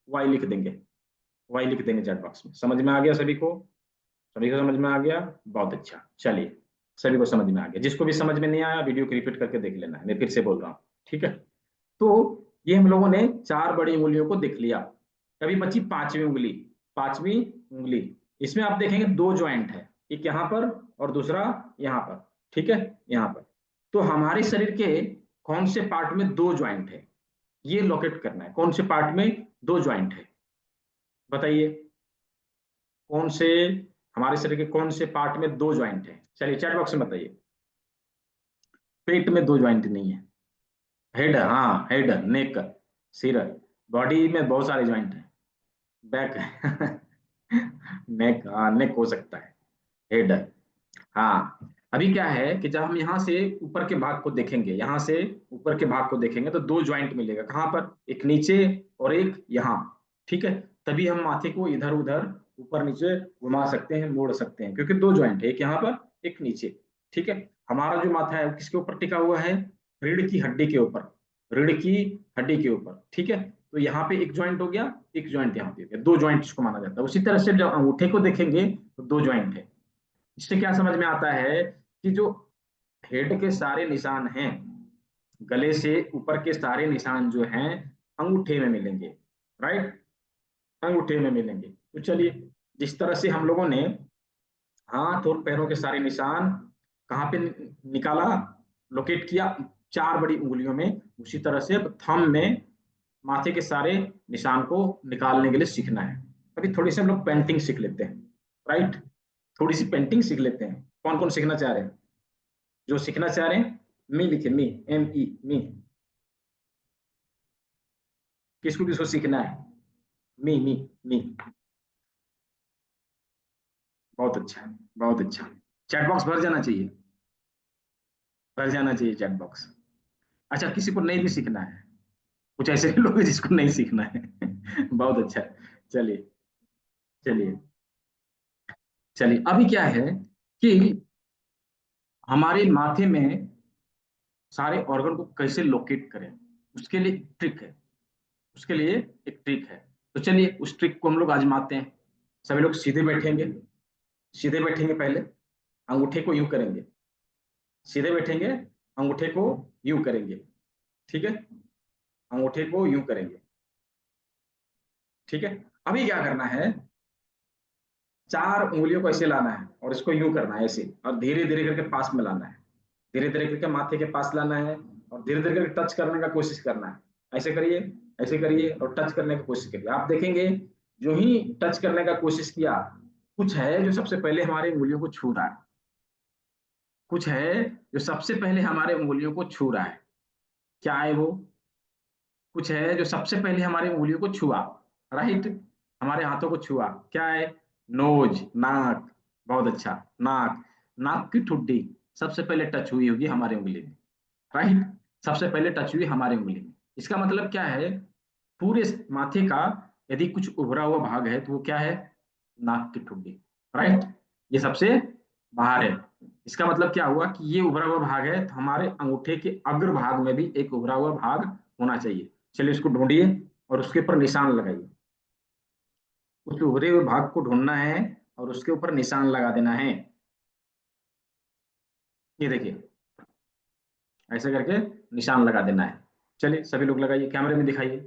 वाई लिख देंगे, वाई लिख देंगे चैट बॉक्स में। समझ में आ गया सभी को? सभी को समझ में आ गया, बहुत अच्छा। चलिए, सभी को समझ में आ गया। जिसको भी समझ में नहीं आया वीडियो को रिपीट करके देख लेना है, मैं फिर से बोल रहा हूँ। ठीक है, तो ये हम लोगों ने चार बड़ी उंगलियों को देख लिया। अभी बची पांचवी उंगली, पांचवी उंगली। इसमें आप देखेंगे दो ज्वाइंट है, एक यहाँ पर और दूसरा यहाँ पर। ठीक है, यहाँ पर। तो हमारे शरीर के कौन से पार्ट में दो ज्वाइंट है, ये लोकेट करना है। कौन से पार्ट में दो ज्वाइंट है बताइए, कौन से, हमारे शरीर के कौन से पार्ट में दो ज्वाइंट है? चलिए चैट बॉक्स में बताइए। पेट में दो ज्वाइंट नहीं है। हेड, हाँ हेड, नेक, सिर, बॉडी में बहुत सारे ज्वाइंट हैं। बैक नेक, हाँ नेक हो सकता है, हेड। हाँ, अभी क्या है कि जब हम यहाँ से ऊपर के भाग को देखेंगे, यहाँ से ऊपर के भाग को देखेंगे तो दो ज्वाइंट मिलेगा। कहाँ पर? एक नीचे और एक यहाँ। ठीक है, तभी हम माथे को इधर उधर ऊपर नीचे घुमा सकते हैं, मोड़ सकते हैं, क्योंकि दो ज्वाइंट है, एक यहाँ पर एक नीचे। ठीक है, हमारा जो माथा है वो किसके ऊपर टिका हुआ है? रीढ़ की हड्डी के ऊपर, रीढ़ की हड्डी के ऊपर। ठीक है, तो यहाँ पे एक ज्वाइंट हो गया, एक ज्वाइंट यहाँ पे हो गया, दो ज्वाइंट इसको माना जाता है। उसी तरह से जब अंगूठे को देखेंगे तो दो ज्वाइंट है। इससे क्या समझ में आता है कि जो हेड के सारे निशान हैं, गले से ऊपर के सारे निशान जो हैं अंगूठे में मिलेंगे, राइट, अंगूठे में मिलेंगे। तो चलिए, जिस तरह से हम लोगों ने हाथ और पैरों के सारे निशान कहाँ पे निकाला, लोकेट किया, चार बड़ी उंगलियों में, उसी तरह से अब थंब में माथे के सारे निशान को निकालने के लिए सीखना है। अभी थोड़ी सी हम लोग पेंटिंग सीख लेते हैं, राइट, थोड़ी सी पेंटिंग सीख लेते हैं। कौन कौन सीखना चाह रहे हैं? जो सीखना चाह रहे हैं मी लिखे, मी, ME, मी। किसको किसको सीखना है? मी, मी, मी। बहुत अच्छा, बहुत अच्छा। चैट बॉक्स भर जाना चाहिए, भर जाना चाहिए चैट बॉक्स। अच्छा, किसी को नहीं भी सीखना है? कुछ ऐसे भी लोग हैं जिसको नहीं सीखना है बहुत अच्छा। चलिए चलिए चलिए, अभी क्या है कि हमारे माथे में सारे ऑर्गन को कैसे लोकेट करें, उसके लिए ट्रिक है, उसके लिए एक ट्रिक है। तो चलिए उस ट्रिक को हम लोग आजमाते हैं। सभी लोग सीधे बैठेंगे, सीधे बैठेंगे, पहले अंगूठे को यूं करेंगे, सीधे बैठेंगे, अंगूठे को यूं करेंगे। ठीक है, अंगूठे को यूं करेंगे। ठीक है, अभी क्या करना है, चार उंगलियों को ऐसे लाना है और इसको यूं करना है ऐसे, और धीरे धीरे करके पास में लाना है। धीरे धीरे करके माथे के पास लाना है और धीरे धीरे करके टच करने का कोशिश करना है। ऐसे करिए और टच करने की कोशिश करिए। आप देखेंगे जो ही टच करने का कोशिश किया, कुछ है जो सबसे पहले हमारे उंगलियों को छू रहा है, कुछ है जो सबसे पहले हमारे उंगलियों को छू रहा है। क्या है वो? कुछ है जो सबसे पहले हमारे उंगलियों को छुआ, राइट, हमारे हाथों को छुआ। क्या है? नोज, नाक। बहुत अच्छा, नाक, नाक की ठुड्डी सबसे पहले टच हुई होगी हमारे उंगली में, राइट, सबसे पहले टच हुई हमारे उंगली में। इसका मतलब क्या है? पूरे माथे का यदि कुछ उभरा हुआ भाग है तो वो क्या है? नाक की ठुड्डी, राइट, ये सबसे बाहर है। इसका मतलब क्या हुआ कि ये उभरा हुआ भाग है, तो हमारे अंगूठे के अग्र भाग में भी एक उभरा हुआ भाग होना चाहिए। चलिए इसको ढूंढिए और उसके ऊपर निशान लगाइए। उस उभरे हुए भाग को ढूंढना है और उसके ऊपर निशान लगा देना है। ये देखिए, ऐसे करके निशान लगा देना है। चलिए सभी लोग लगाइए, कैमरे में दिखाइए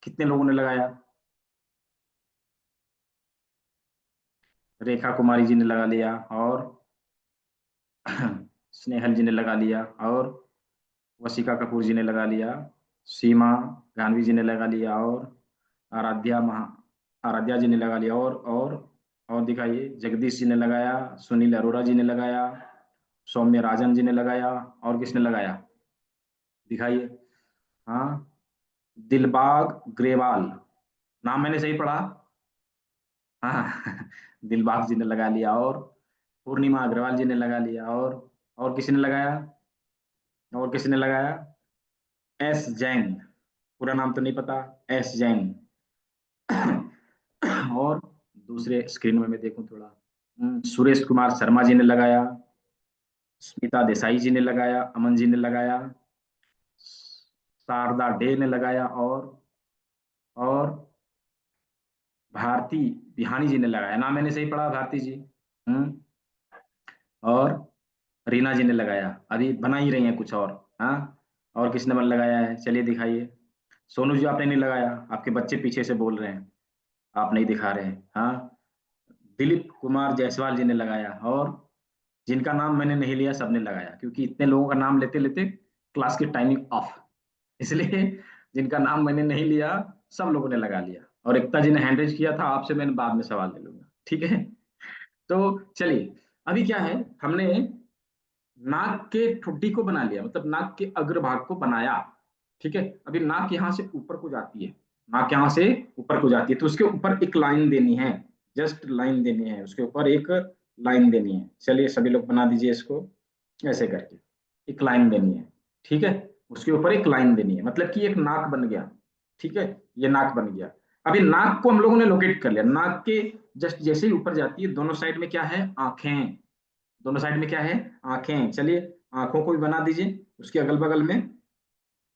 कितने लोगों ने लगाया। रेखा कुमारी जी ने लगा लिया, और स्नेहल जी ने लगा लिया, और वशिका कपूर जी ने लगा लिया, सीमा गांधी जी ने लगा लिया, और आराध्या जी ने लगा लिया, और दिखाइए, जगदीश जी ने लगाया, सुनील अरोड़ा जी ने लगाया, सौम्य राजन जी ने लगाया, और किसने लगाया? दिखाइए। हाँ, दिलबाग ग्रेवाल, नाम मैंने सही पढ़ा? हाँ दिलबाग जी ने लगा लिया, और पूर्णिमा अग्रवाल जी ने लगा लिया, और किसी ने लगाया? और किसी ने लगाया? एस जैन, पूरा नाम तो नहीं पता, एस जैन। और दूसरे स्क्रीन में मैं देखूं थोड़ा, सुरेश कुमार शर्मा जी ने लगाया, स्मिता देसाई जी ने लगाया, अमन जी ने लगाया, शारदा डे ने लगाया, और भारती बिहानी जी ने लगाया। नाम मैंने सही पढ़ा? भारती जी। और रीना जी ने लगाया। अभी बना ही रही हैं कुछ और। हाँ, और किसने मन लगाया है? चलिए दिखाइए। सोनू जी आपने नहीं लगाया, आपके बच्चे पीछे से बोल रहे हैं, आप नहीं दिखा रहे हैं। हाँ, दिलीप कुमार जायसवाल जी ने लगाया, और जिनका नाम मैंने नहीं लिया सबने लगाया, क्योंकि इतने लोगों का नाम लेते लेते क्लास की टाइमिंग ऑफ, इसलिए जिनका नाम मैंने नहीं लिया सब लोगों ने लगा लिया। और एकता जी ने हैंड रेज किया था, आपसे मैंने बाद में सवाल ले लूंगा, ठीक है। तो चलिए, अभी क्या है, हमने नाक के ठुड्डी को बना लिया, मतलब नाक के अग्रभाग को बनाया, ठीक है। अभी नाक यहाँ से ऊपर को जाती है, नाक यहाँ से ऊपर को जाती है, तो उसके ऊपर एक लाइन देनी है, जस्ट लाइन देनी है, उसके ऊपर एक लाइन देनी है। चलिए सभी लोग बना दीजिए इसको, ऐसे करके एक लाइन देनी है, ठीक है। उसके ऊपर एक लाइन देनी है, मतलब कि एक नाक बन गया, ठीक है, ये नाक बन गया। अभी नाक को हम लोगों ने लोकेट कर लिया, नाक के जस्ट जैसे ही ऊपर जाती है, दोनों साइड में क्या है? आंखें, दोनों साइड में क्या है? आंखें। चलिए आंखों को भी बना दीजिए उसके अगल बगल में,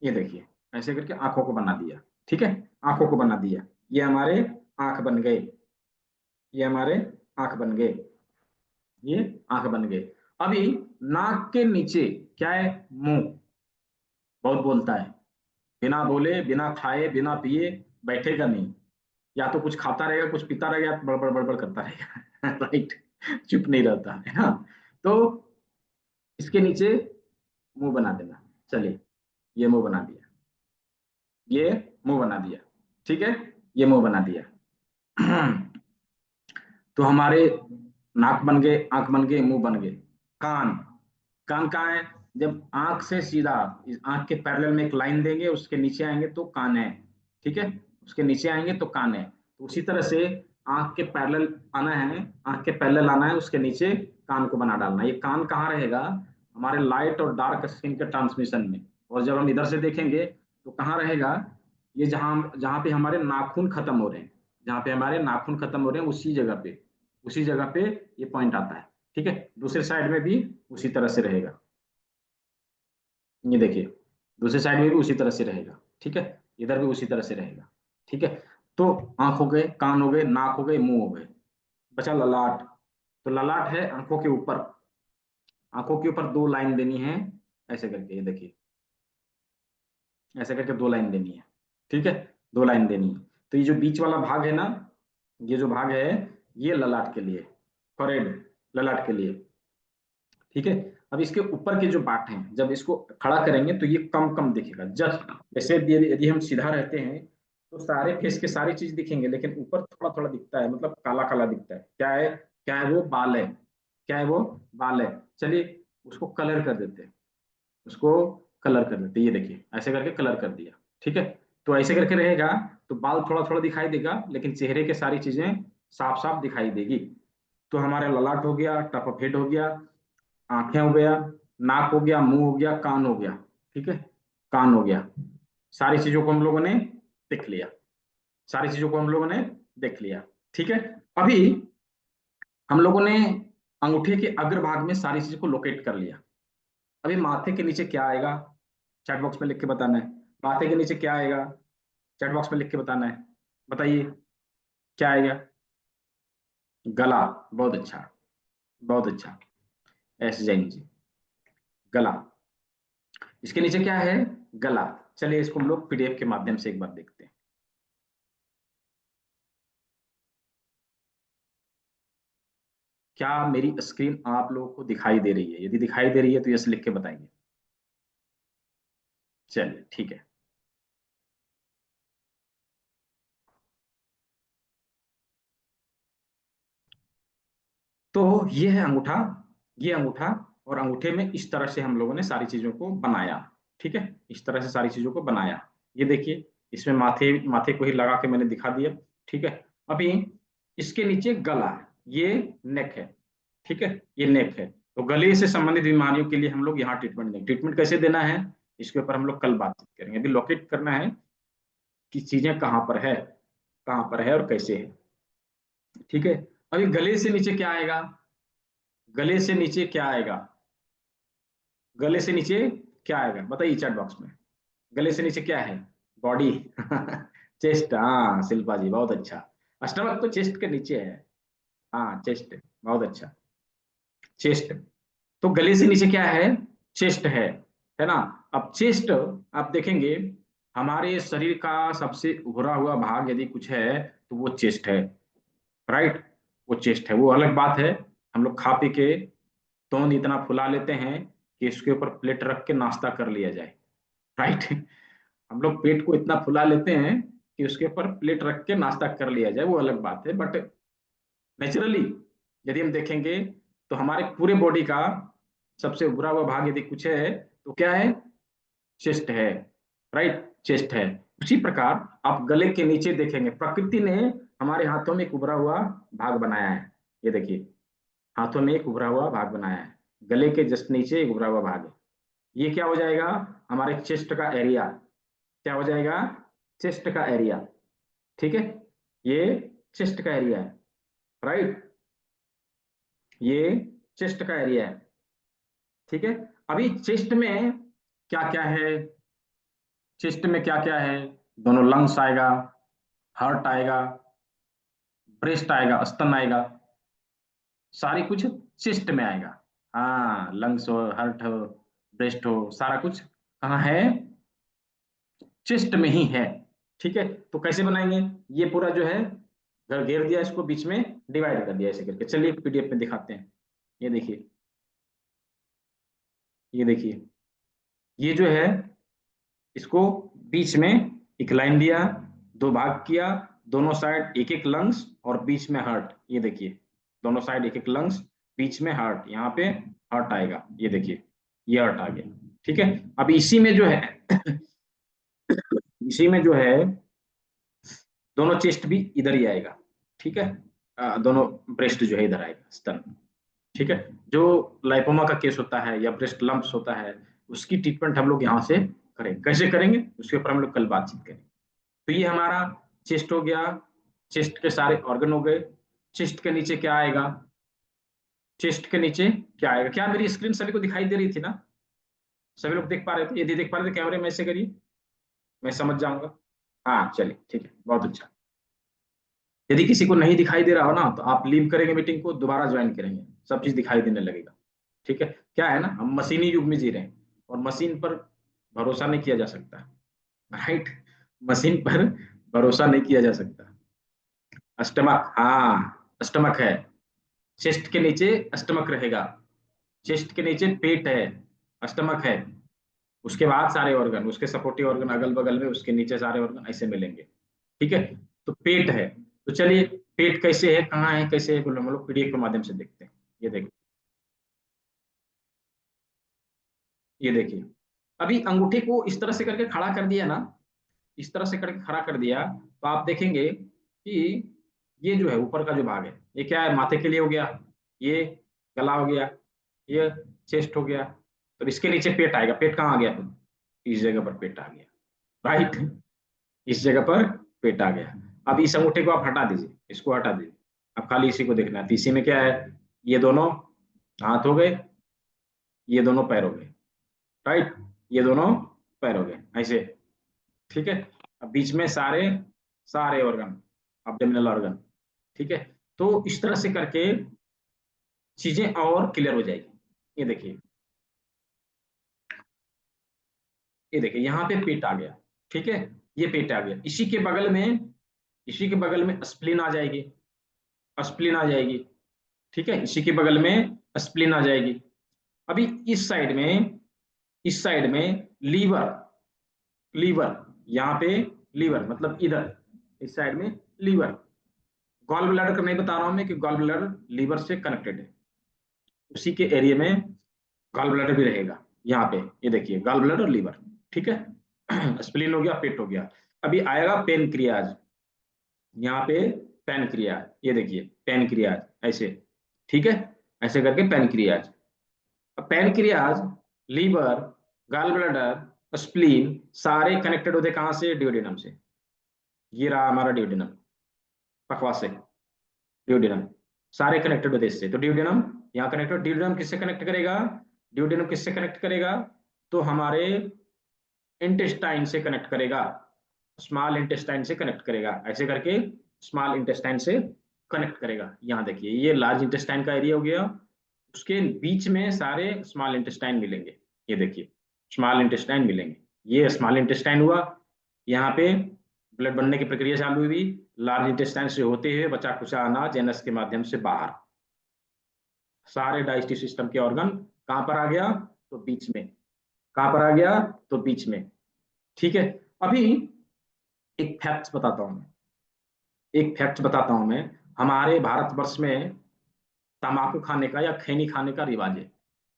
ये देखिए ऐसे करके आंखों को बना दिया, ठीक है, आंखों को बना दिया। ये हमारे आंख बन गए, ये हमारे आंख बन गए, ये आंख बन गए। अभी नाक के नीचे क्या है? मुंह, बहुत बोलता है, बिना बोले बिना खाए बिना पिए बैठेगा नहीं, या तो कुछ खाता रहेगा कुछ पीता रहेगा, या तो बड़बड़ बड़बड़ करता रहेगा राइट, चुप नहीं रहता है ना। तो इसके नीचे मुंह बना देना। चलिए ये मुंह बना दिया, ये मुंह बना दिया, ठीक है, ये मुंह बना दिया तो हमारे नाक बन गए, आंख बन गए, मुंह बन गए। कान, कान कहाँ है? जब आंख से सीधा इस आंख के पैरेलल में एक लाइन देंगे, उसके नीचे आएंगे तो कान है, ठीक है, उसके नीचे आएंगे तो कान है। तो उसी तरह से आंख के पैरेलल आना है, आंख के पैरेलल आना है, उसके नीचे कान को बना डालना है। ये कान कहाँ रहेगा? हमारे लाइट और डार्क स्किन के ट्रांसमिशन में। और जब हम इधर से देखेंगे तो कहाँ रहेगा? ये जहां जहां पे हमारे नाखून खत्म हो रहे हैं, जहां पे हमारे नाखून खत्म हो रहे हैं उसी जगह पे, उसी जगह पे ये पॉइंट आता है, ठीक है। दूसरे साइड में भी उसी तरह से रहेगा, ये देखिए दूसरे साइड में भी उसी तरह से रहेगा, ठीक है, इधर भी उसी तरह से रहेगा, ठीक है। तो आंख हो गए, कान हो गए, नाक हो गए, मुंह हो गए, बचा ललाट। तो ललाट है आंखों के ऊपर, आंखों के ऊपर दो लाइन देनी है, ऐसे करके, ये देखिए ऐसे करके दो लाइन देनी है, ठीक है, दो लाइन देनी है। तो ये जो बीच वाला भाग है ना, ये जो भाग है ये ललाट के लिए, फॉरहेड, ललाट के लिए, ठीक है। अब इसके ऊपर के जो पार्ट हैं, जब इसको खड़ा करेंगे तो ये कम कम दिखेगा। जस्ट जैसे यदि हम सीधा रहते हैं तो सारे फेस के सारी चीज दिखेंगे, लेकिन ऊपर थोड़ा थोड़ा दिखता है, मतलब काला काला दिखता है। क्या है? क्या है वो? बाल है। क्या है वो? बाल है। चलिए उसको कलर कर देते हैं, उसको कलर कर देते हैं। ये देखिए ऐसे करके कलर कर दिया, ठीक है। तो ऐसे करके रहेगा तो बाल थोड़ा थोड़ा दिखाई देगा, लेकिन चेहरे के सारी चीजें साफ साफ दिखाई देगी। तो हमारे ललाट हो गया, टप ऑफ हेड हो गया, आंखें हो गया, नाक हो गया, मुंह हो गया, कान हो गया, ठीक है, कान हो गया। सारी चीजों को हम लोगों ने देख लिया, सारी चीजों को हम लोगों ने देख लिया, ठीक है। अभी हम लोगों ने अंगूठे के अग्रभाग में सारी चीजों को लोकेट कर लिया। अभी माथे के नीचे क्या आएगा? चैट बॉक्स में लिख के बताना है। माथे के नीचे क्या आएगा? चैट बॉक्स में लिख के बताना है। बताइए क्या आएगा? गला। बहुत अच्छा, बहुत अच्छा। एस जैन जी, गला। इसके नीचे क्या है? गला। चलिए इसको हम लोग पीडीएफ के माध्यम से एक बार देखते हैं। क्या मेरी स्क्रीन आप लोगों को दिखाई दे रही है? यदि दिखाई दे रही है तो यस लिख के बताइए। चलिए ठीक है। तो ये है अंगूठा, ये अंगूठा, और अंगूठे में इस तरह से हम लोगों ने सारी चीजों को बनाया, ठीक है। इस तरह से सारी चीजों को बनाया। ये देखिए इसमें माथे माथे को ही लगा के मैंने दिखा दिया, ठीक है। अभी इसके नीचे गला, ये नेक है, ठीक है, ये नेक है। तो गले से संबंधित बीमारियों के लिए हम लोग यहाँ ट्रीटमेंट देंगे। ट्रीटमेंट कैसे देना है इसके ऊपर हम लोग कल बातचीत करेंगे। अभी लोकेट करना है कि चीजें कहाँ पर है, कहाँ पर है और कैसे है, ठीक है। अभी गले से नीचे क्या आएगा? गले से नीचे क्या आएगा? गले से नीचे क्या आएगा बताइए चैट बॉक्स में। गले से नीचे क्या है? Body chest. हाँ शिल्पा जी बहुत अच्छा। स्टमक तो चेस्ट के नीचे है। हाँ चेस्ट, बहुत अच्छा, चेस्ट। तो गले से नीचे क्या है? चेस्ट है ना। अब चेस्ट आप देखेंगे हमारे शरीर का सबसे उभरा हुआ भाग यदि कुछ है तो वो चेस्ट है, राइट। वो चेस्ट है। वो अलग बात है, हम लोग खा पी के तोंद इतना फुला लेते हैं कि इसके ऊपर प्लेट रख के नाश्ता कर लिया जाए, राइट। हम लोग पेट को इतना फुला लेते हैं कि उसके ऊपर प्लेट रख के नाश्ता कर लिया जाए, वो अलग बात है। बट नेचुरली यदि हम देखेंगे तो हमारे पूरे बॉडी का सबसे उभरा हुआ भाग यदि कुछ है तो क्या है? चेस्ट है, राइट, चेस्ट है। उसी प्रकार आप गले के नीचे देखेंगे प्रकृति ने हमारे हाथों में एक उभरा हुआ भाग बनाया है। ये देखिए हाथों में एक उभरा हुआ भाग बनाया है, गले के जस्ट नीचे एक उभरा हुआ भाग है। ये क्या हो जाएगा? हमारे चेस्ट का एरिया। क्या हो जाएगा? चेस्ट का एरिया, ठीक है। ये चेस्ट का एरिया है, राइट, ये चेस्ट का एरिया है, ठीक है। अभी चेस्ट में क्या क्या है? चेस्ट में क्या क्या है? दोनों लंग्स आएगा, हार्ट आएगा, ब्रेस्ट आएगा, स्तन आएगा, सारी कुछ चेस्ट में आएगा। हाँ लंग्स हो, हार्ट हो, ब्रेस्ट हो, सारा कुछ कहाँ है? चेस्ट में ही है, ठीक है। तो कैसे बनाएंगे? ये पूरा जो है घेर दिया, इसको बीच में डिवाइड कर दिया ऐसे करके। चलिए पीडीएफ में दिखाते हैं। ये देखिए, ये देखिए, ये जो है इसको बीच में एक लाइन दिया, दो भाग किया, दोनों साइड एक एक लंग्स और बीच में हार्ट। ये देखिए दोनों साइड एक एक लंग्स, बीच में हार्ट, यहाँ पे हार्ट आएगा। ये देखिए ये हार्ट आ गया, ठीक है। अब इसी में जो है इसी में जो है दोनों चेस्ट भी इधर ही आएगा, ठीक है। दोनों ब्रेस्ट जो है इधर आएगा, स्तन, ठीक है। जो लाइपोमा का केस होता है या ब्रेस्ट लंप्स होता है उसकी ट्रीटमेंट हम लोग यहाँ से करेंगे। कैसे करेंगे उसके ऊपर हम लोग कल बातचीत करेंगे। तो ये हमारा चेस्ट हो गया, चेस्ट के सारे ऑर्गन हो गए। चेस्ट के नीचे क्या आएगा? चेस्ट के नीचे क्या आएगा? क्या मेरी स्क्रीन सभी को दिखाई दे रही थी ना? सभी लोग देख पा रहे थे? यदि देख पा रहे थे कैमरे में ऐसे करिए, मैं समझ जाऊंगा। हाँ चलिए ठीक है, बहुत अच्छा। यदि किसी को नहीं दिखाई दे रहा हो ना तो आप लीव करेंगे मीटिंग को, दोबारा ज्वाइन करेंगे, सब चीज दिखाई देने लगेगा, ठीक है। क्या है ना, हम मशीनी युग में जी रहे हैं और मशीन पर भरोसा नहीं किया जा सकता, राइट। मशीन पर भरोसा नहीं किया जा सकता। स्टमक, हाँ स्टमक है, चेस्ट के नीचे स्टमक रहेगा, चेस्ट के नीचे पेट है, स्टमक है, उसके बाद सारे ऑर्गन, उसके सपोर्टिव ऑर्गन अगल बगल में, उसके नीचे सारे ऑर्गन ऐसे मिलेंगे। ठीक है, तो पेट है। तो चलिए पेट कैसे है, कहाँ है, कैसे है, हम लोग पीडीएफ के माध्यम से देखते हैं। ये देखिए, ये देखिए, अभी अंगूठे को इस तरह से करके खड़ा कर दिया ना, इस तरह से करके खड़ा कर दिया, तो आप देखेंगे कि ये जो है ऊपर का जो भाग है, ये क्या है, माथे के लिए हो गया, ये गला हो गया, ये चेस्ट हो गया, तो इसके नीचे पेट आएगा। पेट कहाँ आ गया, फिर इस जगह पर पेट आ गया, राइट, इस जगह पर पेट आ गया। अब इस अंगूठे को आप हटा दीजिए, इसको हटा दीजिए, अब खाली इसी को देखना है। तो इसी में क्या है, ये दोनों हाथ हो गए, ये दोनों पैर हो गए, राइट, ये दोनों पैर हो गए ऐसे। ठीक है, अब बीच में सारे सारे ऑर्गन, एब्डोमिनल ऑर्गन। ठीक है, तो इस तरह से करके चीजें और क्लियर हो जाएगी। ये देखिए, ये देखिए, यहाँ पे पेट आ गया। ठीक है, ये पेट आ गया, इसी के बगल में, इसी के बगल में स्प्लीन आ जाएगी, स्प्लीन आ जाएगी। ठीक है, इसी के बगल में स्प्लीन आ जाएगी। अभी इस साइड में, इस साइड में लीवर, लीवर यहाँ पे, लीवर मतलब इधर इस साइड में लीवर। गॉल ब्लैडर का नहीं बता रहा हूं मैं कि गॉल ब्लैडर लीवर से कनेक्टेड है, उसी के एरिया में गॉल ब्लैडर भी रहेगा यहाँ पे। ये देखिए, गॉल ब्लैडर और लीवर। ठीक है, स्प्लीन हो गया, पेट हो गया। अभी आएगा पेनक्रियाज, यहाँ पे पेनक्रियाज, ये देखिए पेनक्रियाज ऐसे। ठीक है, ऐसे करके पेनक्रियाज। अब pancreas, liver, gall bladder, spleen सारे कनेक्टेड होते कहां से, ड्यूडेनम से। ये रहा हमारा ड्यूडेनम, पखवास से ड्यूडेनम, सारे कनेक्टेड होते इससे। तो ड्यूडेनम यहाँ कनेक्टेड, ड्यूडेनम किससे कनेक्ट करेगा, ड्यूडेनम किससे कनेक्ट करेगा, तो हमारे इंटेस्टाइन से कनेक्ट करेगा, स्मॉल इंटेस्टाइन से कनेक्ट करेगा, ऐसे करके स्मॉल इंटेस्टाइन से कनेक्ट करेगा। यहाँ देखिए, ये लार्ज इंटेस्टाइन का एरिया हो गया, उसके बीच में सारे स्मॉल इंटेस्टाइन मिलेंगे। ये देखिए, स्मॉल इंटेस्टाइन मिलेंगे, ये स्मॉल इंटेस्टाइन हुआ। यहाँ पे ब्लड बनने की प्रक्रिया चालू हुई, लार्ज इंटेस्टाइन से होते हुए बचा कुचा अनाज एनस के माध्यम से बाहर। सारे डाइजेस्टिव सिस्टम के ऑर्गन कहां पर आ गया, तो बीच में। कहां पर आ गया, तो बीच में। ठीक है, अभी एक फैक्ट बताता हूं, एक फैक्ट बताता हूं मैं। हमारे भारतवर्ष में तंबाकू खाने का या खैनी खाने का रिवाज है,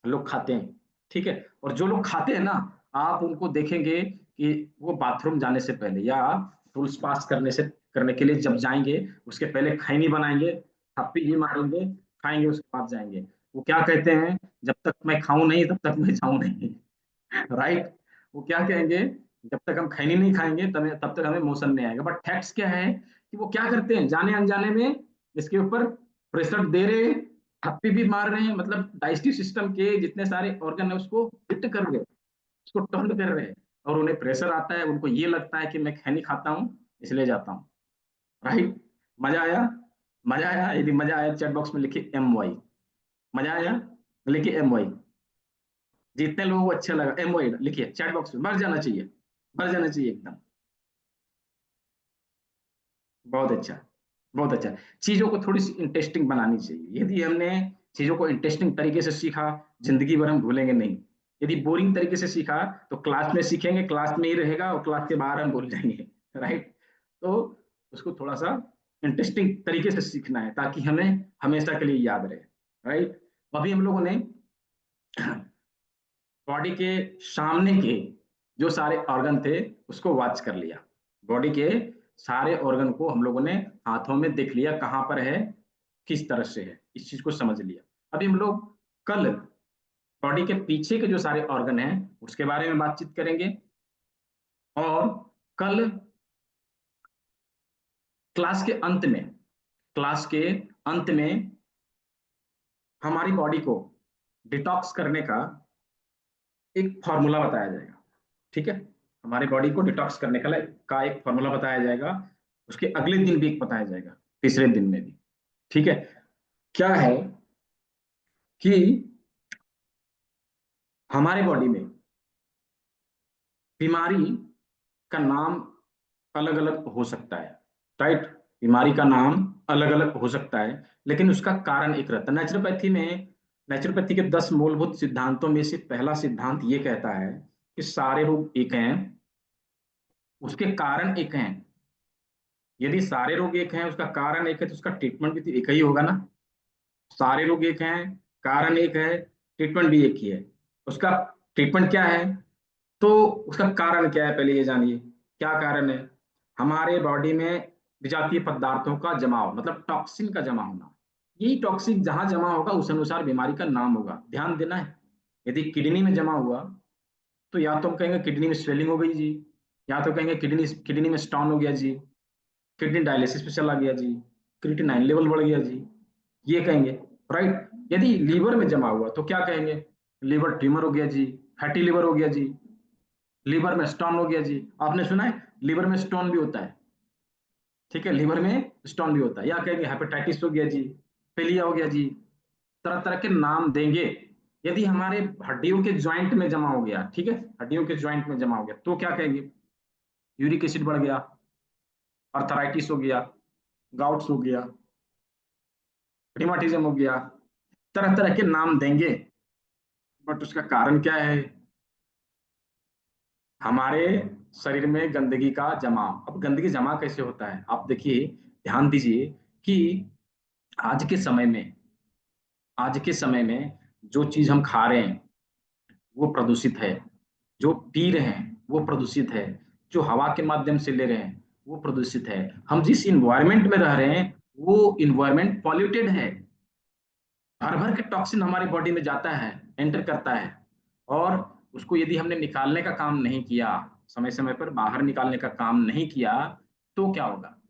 लोग खाते हैं। ठीक है, और जो लोग खाते हैं ना, आप उनको देखेंगे कि वो बाथरूम जाने से पहले या टूल्स पास करने के लिए जब जाएंगे, उसके पहले खैनी बनाएंगे, थप्पी भी मारेंगे, खाएंगे, उसके बाद जाएंगे। वो क्या कहते हैं, जब तक मैं खाऊं नहीं तब तक मैं जाऊं नहीं। राइट, वो क्या कहेंगे, जब तक हम खैनी नहीं खाएंगे तब तक हमें मोशन नहीं आएगा। बट फैक्ट्स क्या है कि वो क्या करते हैं, जाने अनजाने में इसके ऊपर प्रेशर दे रहे, थप्पी भी मार रहे हैं, मतलब डाइजेस्टिव सिस्टम के जितने सारे ऑर्गन है उसको हिट कर रहे हैं, उसको टर्न कर रहे हैं, और उन्हें प्रेशर आता है, उनको ये लगता है कि मैं खैनी खाता हूँ इसलिए जाता हूँ। राइट, मजा आया, मजा आया। यदि मजा आया चैट बॉक्स में लिखिए MY, मजा आया लिखिए MY। जितने लोगों को अच्छा लगा MY लिखिए चैट बॉक्स में, भर जाना चाहिए, भर जाना चाहिए एकदम। बहुत अच्छा, बहुत अच्छा। चीजों को थोड़ी सी इंटरेस्टिंग बनानी चाहिए। यदि हमने चीजों को इंटरेस्टिंग तरीके से सीखा, जिंदगी भर हम भूलेंगे नहीं। यदि बोरिंग तरीके से सीखा तो क्लास में सीखेंगे, क्लास में ही रहेगा, और क्लास के बाहर हम भूल जाएंगे। राइट, तो उसको थोड़ा सा इंटरेस्टिंग तरीके से सीखना है ताकि हमें हमेशा के लिए याद रहे। राइट, अभी हम लोगों ने बॉडी के सामने के जो सारे ऑर्गन थे उसको वॉच कर लिया, बॉडी के सारे ऑर्गन को हम लोगों ने हाथों में देख लिया, कहाँ पर है, किस तरह से है, इस चीज को समझ लिया। अभी हम लोग कल बॉडी के पीछे के जो सारे ऑर्गन हैं उसके बारे में बातचीत करेंगे, और कल क्लास के अंत में, क्लास के अंत में हमारी बॉडी को डिटॉक्स करने का एक फॉर्मूला बताया जाएगा। ठीक है, हमारी बॉडी को डिटॉक्स करने का एक फॉर्मूला बताया जाएगा, उसके अगले दिन भी एक बताया जाएगा, तीसरे दिन में भी। ठीक है, क्या है कि हमारे बॉडी में बीमारी का नाम अलग अलग हो सकता है। राइट, बीमारी का नाम अलग अलग हो सकता है, लेकिन उसका कारण एक रहता है। नेचुरोपैथी में नेचुरोपैथी के 10 मूलभूत सिद्धांतों में से पहला सिद्धांत ये कहता है कि सारे रोग एक हैं, उसके कारण एक हैं। यदि सारे रोग एक हैं, उसका कारण एक है, तो उसका ट्रीटमेंट भी तो एक ही होगा ना। सारे रोग एक हैं, कारण एक है, ट्रीटमेंट भी एक ही है। उसका ट्रीटमेंट क्या है, तो उसका कारण क्या है, पहले ये जानिए क्या कारण है। हमारे बॉडी में विजातीय पदार्थों का जमाव, मतलब टॉक्सिन का जमा होना। यही टॉक्सिन जहां जमा होगा उस अनुसार बीमारी का नाम होगा, ध्यान देना है। यदि किडनी में जमा हुआ तो या तो हम कहेंगे किडनी में स्वेलिंग हो गई जी, या तो कहेंगे किडनी किडनी में स्टोन हो गया जी, किडनी डायलिसिस पे चला गया जी, क्रिएटिनिन लेवल बढ़ गया जी, ये कहेंगे, राइट। यदि लीवर में जमा हुआ तो क्या कहेंगे, लीवर ट्यूमर हो गया जी, फैटी लीवर हो गया जी, लीवर में स्टोन हो गया जी। आपने सुना है लीवर में स्टोन भी होता है, ठीक है, लीवर में स्टोन भी होता है। या कहेंगे हेपेटाइटिस हो गया जी, पीलिया हो गया जी, तरह तरह के नाम देंगे। यदि हमारे हड्डियों के ज्वाइंट में जमा हो गया, ठीक है, हड्डियों के ज्वाइंट में जमा हो गया तो क्या कहेंगे, यूरिक एसिड बढ़ गया, अर्थराइटिस हो गया, गाउट्स हो गया, रिमाटिज्म हो गया, तरह तरह के नाम देंगे। बट उसका कारण क्या है, हमारे शरीर में गंदगी का जमाव। अब गंदगी जमा कैसे होता है, आप देखिए, ध्यान दीजिए कि आज के समय में आज के समय में जो चीज हम खा रहे हैं वो प्रदूषित है, जो पी रहे हैं वो प्रदूषित है, जो हवा के माध्यम से ले रहे हैं वो प्रदूषित है, हम जिस इन्वायरमेंट में रह रहे हैं वो इन्वायरमेंट पॉल्यूटेड है। भर भर के टॉक्सिन हमारी बॉडी में जाता है, एंटर करता है, और उसको यदि हमने निकालने का काम नहीं किया, समय समय पर बाहर निकालने का काम नहीं किया, तो क्या होगा,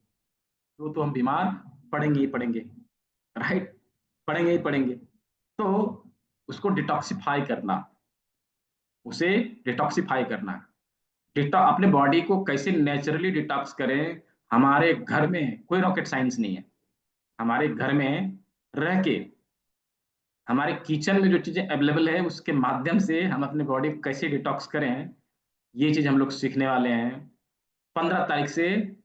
तो हम बीमार पड़ेंगे ही पड़ेंगे, राइट, पड़ेंगे ही पड़ेंगे। तो उसको डिटॉक्सिफाई करना, उसे डिटॉक्सिफाई करना, अपने बॉडी को कैसे नेचुरली डिटॉक्स करें। हमारे घर में कोई रॉकेट साइंस नहीं है, हमारे घर में रह के हमारे किचन में जो चीजें अवेलेबल है उसके माध्यम से हम अपने बॉडी को कैसे डिटॉक्स करें, ये चीज हम लोग सीखने वाले हैं। 15 तारीख से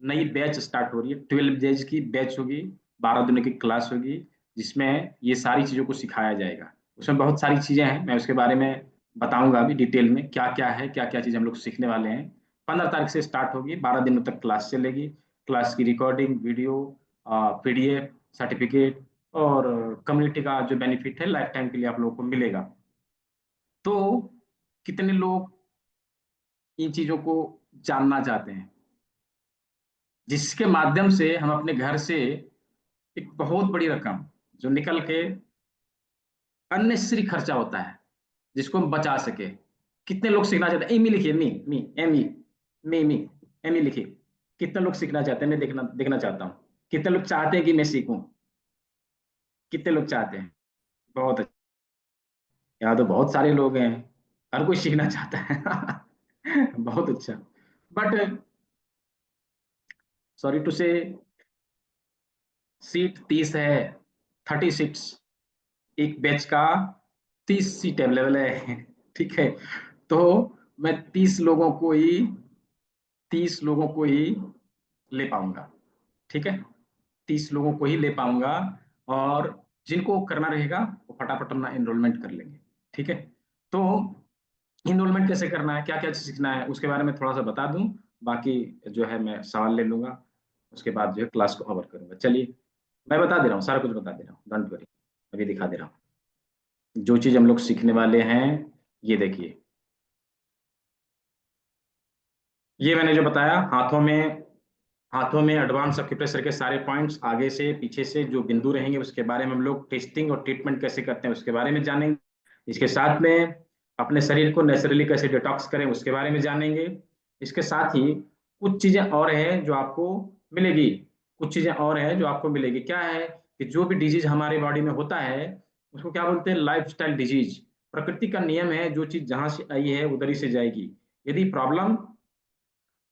नई बैच स्टार्ट हो रही है, 12 डेज की बैच होगी, 12 दिनों की क्लास होगी, जिसमें ये सारी चीजों को सिखाया जाएगा। उसमें बहुत सारी चीजें हैं, मैं उसके बारे में बताऊंगा अभी डिटेल में, क्या क्या है, क्या क्या चीज हम लोग सीखने वाले हैं। 15 तारीख से स्टार्ट होगी, 12 दिनों तक क्लास चलेगी। क्लास की रिकॉर्डिंग, वीडियो, PDF, सर्टिफिकेट और कम्युनिटी का जो बेनिफिट है लाइफ टाइम के लिए आप लोगों को मिलेगा। तो कितने लोग इन चीजों को जानना चाहते हैं, जिसके माध्यम से हम अपने घर से एक बहुत बड़ी रकम जो निकल के अननेसेसरी खर्चा होता है, जिसको हम बचा सके। कितने लोग सीखना चाहते हैं, एमी लिखिए, मी एमी, मी एमी लिखिए। कितने लोग सीखना चाहते हैं, मैं देखना चाहता हूँ कितने लोग चाहते हैं कि मैं सीखूं, कितने लोग चाहते हैं। बहुत अच्छा, यहाँ तो बहुत सारे लोग हैं, हर कोई सीखना चाहता है बहुत अच्छा। बट सॉरी टू से, सीट 30 है, 30 सीट्स, एक बैच का 30 सीट अवेलेबल है ठीक है, तो मैं 30 लोगों को ही ले पाऊंगा, ठीक है, 30 लोगों को ही ले पाऊंगा। और जिनको करना रहेगा वो फटाफट अपना एनरोलमेंट कर लेंगे, ठीक है। तो इनरोलमेंट कैसे करना है, क्या क्या सीखना है, उसके बारे में थोड़ा सा बता दूं, बाकी जो है मैं सवाल ले लूंगा, उसके बाद जो है क्लास को कवर करूंगा। चलिए, मैं बता दे रहा हूँ, सारा कुछ बता दे रहा हूँ, डोंट वरी, अभी दिखा दे रहा हूँ जो चीज हम लोग सीखने वाले हैं। ये देखिए, ये मैंने जो बताया, हाथों में एडवांस एक्यूप्रेशर के सारे पॉइंट्स, आगे से पीछे से जो बिंदु रहेंगे उसके बारे में हम लोग टेस्टिंग और ट्रीटमेंट कैसे करते हैं उसके बारे में जानेंगे। इसके साथ में अपने शरीर को नेचुरली कैसे डिटॉक्स करें उसके बारे में जानेंगे। इसके साथ ही कुछ चीजें और हैं जो आपको मिलेगी, क्या है कि जो भी डिजीज हमारे बॉडी में होता है उसको क्या बोलते हैं, लाइफ स्टाइल डिजीज। प्रकृति का नियम है, जो चीज जहां से आई है उधर ही से जाएगी। यदि प्रॉब्लम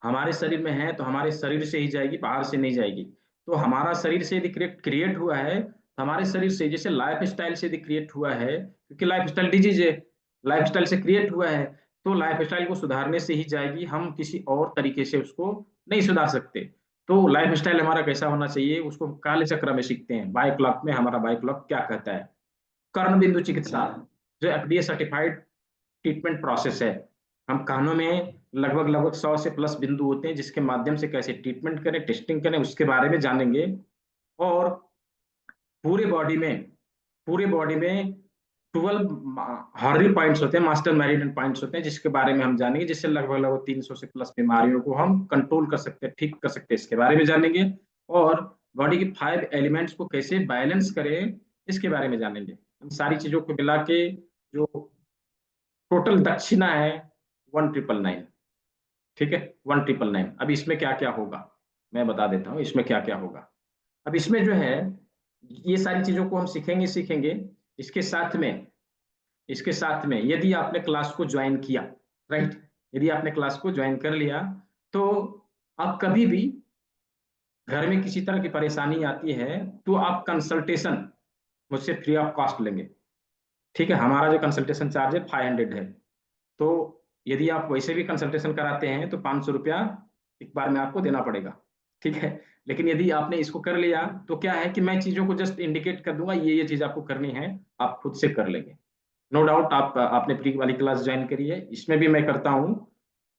हमारे शरीर में है तो हमारे शरीर से ही जाएगी, बाहर से नहीं जाएगी। तो हमारा शरीर से यदि क्रिएट हुआ है तो हमारे शरीर से, जैसे लाइफ स्टाइल से यदि क्रिएट हुआ है, क्योंकि लाइफ स्टाइल डिजीज है, लाइफ स्टाइल से क्रिएट हुआ है, तो लाइफ स्टाइल को सुधारने से ही जाएगी, हम किसी और तरीके से उसको नहीं सुधार सकते। तो लाइफ स्टाइल हमारा कैसा होना चाहिए उसको काले चक्र में सीखते हैं, बाय क्लॉक में हमारा बाय क्लॉक क्या कहता है। कर्ण बिंदु चिकित्सा जो FDA सर्टिफाइड ट्रीटमेंट प्रोसेस है। हम कानों में लगभग 100 से प्लस बिंदु होते हैं जिसके माध्यम से कैसे ट्रीटमेंट करें, टेस्टिंग करें, उसके बारे में जानेंगे। और पूरे बॉडी में 12 हॉर्री पॉइंट्स होते हैं, मास्टर मेरिडियन पॉइंट्स होते हैं, जिसके बारे में हम जानेंगे, जिससे लगभग 300 से प्लस बीमारियों को हम कंट्रोल कर सकते हैं, ठीक कर सकते हैं, इसके बारे में जानेंगे। और बॉडी की 5 एलिमेंट्स को कैसे बैलेंस करें, इसके बारे में जानेंगे। इन सारी चीजों को मिला के जो टोटल दक्षिणा है 1999, ठीक है, 1999। अब इसमें क्या क्या होगा मैं बता देता हूँ, इसमें क्या क्या होगा। अब इसमें जो है ये सारी चीजों को हम सीखेंगे। इसके साथ में यदि आपने क्लास को ज्वाइन किया, राइट, यदि आपने क्लास को ज्वाइन कर लिया, तो आप कभी भी घर में किसी तरह की परेशानी आती है तो आप कंसल्टेशन मुझसे फ्री ऑफ कॉस्ट लेंगे, ठीक है। हमारा जो कंसल्टेशन चार्ज है 500 है। तो यदि आप वैसे भी कंसल्टेशन कराते हैं तो 500 रुपया एक बार में आपको देना पड़ेगा, ठीक है। लेकिन यदि आपने इसको कर लिया तो क्या है कि मैं चीजों को जस्ट इंडिकेट कर दूंगा, ये चीज आपको करनी है, आप खुद से कर लेंगे। नो डाउट आपने प्री वाली क्लास ज्वाइन करी है, इसमें भी मैं करता हूँ,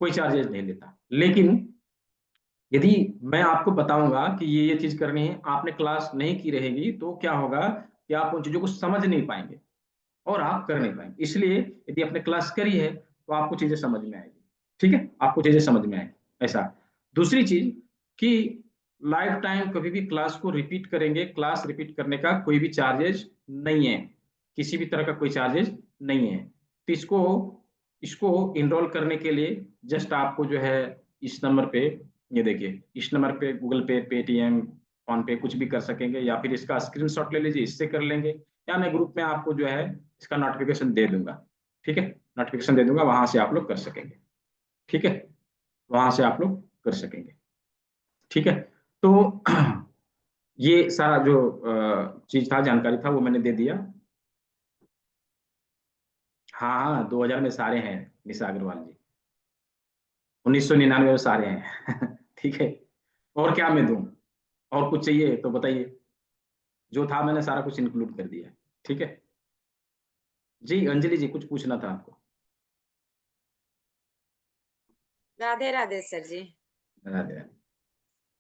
कोई चार्जेस नहीं लेता। लेकिन यदि मैं आपको बताऊंगा कि ये चीज करनी है, आपने क्लास नहीं की रहेगी, तो क्या होगा कि आप उन चीजों को समझ नहीं पाएंगे और आप कर नहीं पाएंगे। इसलिए यदि आपने क्लास करी है तो आपको चीजें समझ में आएगी, ठीक है, आपको चीजें समझ में आएगी। ऐसा दूसरी चीज कि लाइफ टाइम कभी भी क्लास को रिपीट करेंगे, क्लास रिपीट करने का कोई भी चार्जेस नहीं है, किसी भी तरह का कोई चार्जेस नहीं है। तो इसको इनरोल करने के लिए जस्ट आपको जो है इस नंबर पे, ये देखिए इस नंबर पे गूगल पे, पेटीएम, फोन पे कुछ भी कर सकेंगे, या फिर इसका स्क्रीनशॉट ले लीजिए, इससे कर लेंगे, या मैं ग्रुप में आपको जो है इसका नोटिफिकेशन दे दूंगा, ठीक है, नोटिफिकेशन दे दूंगा, वहां से आप लोग कर सकेंगे, ठीक है, वहां से आप लोग कर सकेंगे, ठीक है। तो ये सारा जो चीज था, जानकारी था, वो मैंने दे दिया। हाँ 2000 में सारे हैं निशा अग्रवाल जी, 1999 में सारे हैं ठीक है। और क्या मैं दूं, और कुछ चाहिए तो बताइए, जो था मैंने सारा कुछ इंक्लूड कर दिया, ठीक है। जी अंजलि जी कुछ पूछना था आपको। राधे राधे सर जी। राधे राधे।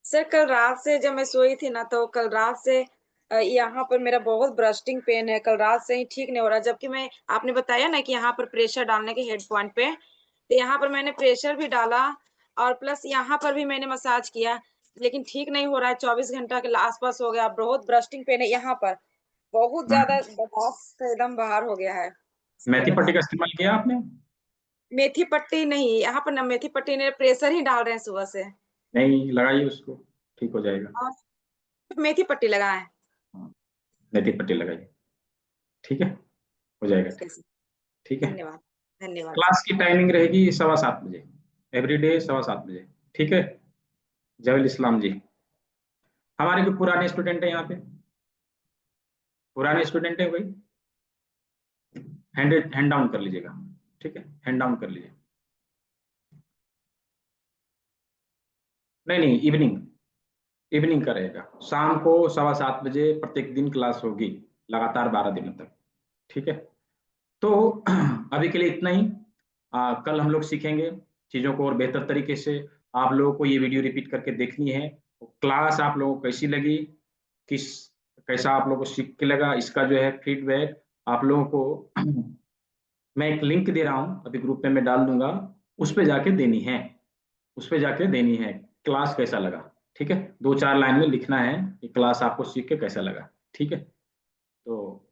सर कल रात से जब मैं सोई थी ना, तो कल रात से यहाँ पर मेरा बहुत ब्रस्टिंग पेन है, कल रात से ही ठीक नहीं हो रहा। जबकि मैं, आपने बताया ना कि यहाँ पर प्रेशर डालने के हेड पॉइंट पे, तो यहाँ पर मैंने प्रेशर भी डाला और प्लस यहाँ पर भी मैंने मसाज किया, लेकिन ठीक नहीं हो रहा है। 24 घंटा के आसपास हो गया, बहुत ब्रस्टिंग पेन है यहाँ पर, बहुत ज्यादा बर्दाश्त से एकदम बाहर हो गया है। मेथी पट्टी का इस्तेमाल किया आपने? मेथी पट्टी नहीं, यहाँ पर ना मेथी पट्टी ने, प्रेशर ही डाल रहे हैं सुबह से। नहीं लगाइए उसको, ठीक हो जाएगा। और मेथी पट्टी लगाए। हाँ, मेथी पट्टी लगाइए, ठीक है, हो जाएगा, ठीक है सर, ठीक है। धन्यवाद धन्यवाद। क्लास की टाइमिंग रहेगी 7:15 बजे, एवरीडे 7:15 बजे, ठीक है। जवेल इस्लाम जी, हमारे कोई पुराने स्टूडेंट है यहाँ पे? पुराने स्टूडेंट है कोई? हैंड डाउन कर लीजिएगा, ठीक है, हैंड डाउन कर लीजिए। नहीं इवनिंग का रहेगा, शाम को 7:15 बजे प्रत्येक दिन क्लास होगी, लगातार 12 दिनों तक, ठीक है। तो अभी के लिए इतना ही। कल हम लोग सीखेंगे चीजों को और बेहतर तरीके से। आप लोगों को ये वीडियो रिपीट करके देखनी है। क्लास आप लोगों को कैसी लगी, कैसा आप लोगों को सीख के लगा, इसका जो है फीडबैक आप लोगों को मैं एक लिंक दे रहा हूँ, अभी ग्रुप में मैं डाल दूंगा, उस पर जाके देनी है, उस पर जाके देनी है क्लास कैसा लगा, ठीक है। 2-4 लाइन में लिखना है कि क्लास आपको सीख के कैसा लगा, ठीक है। तो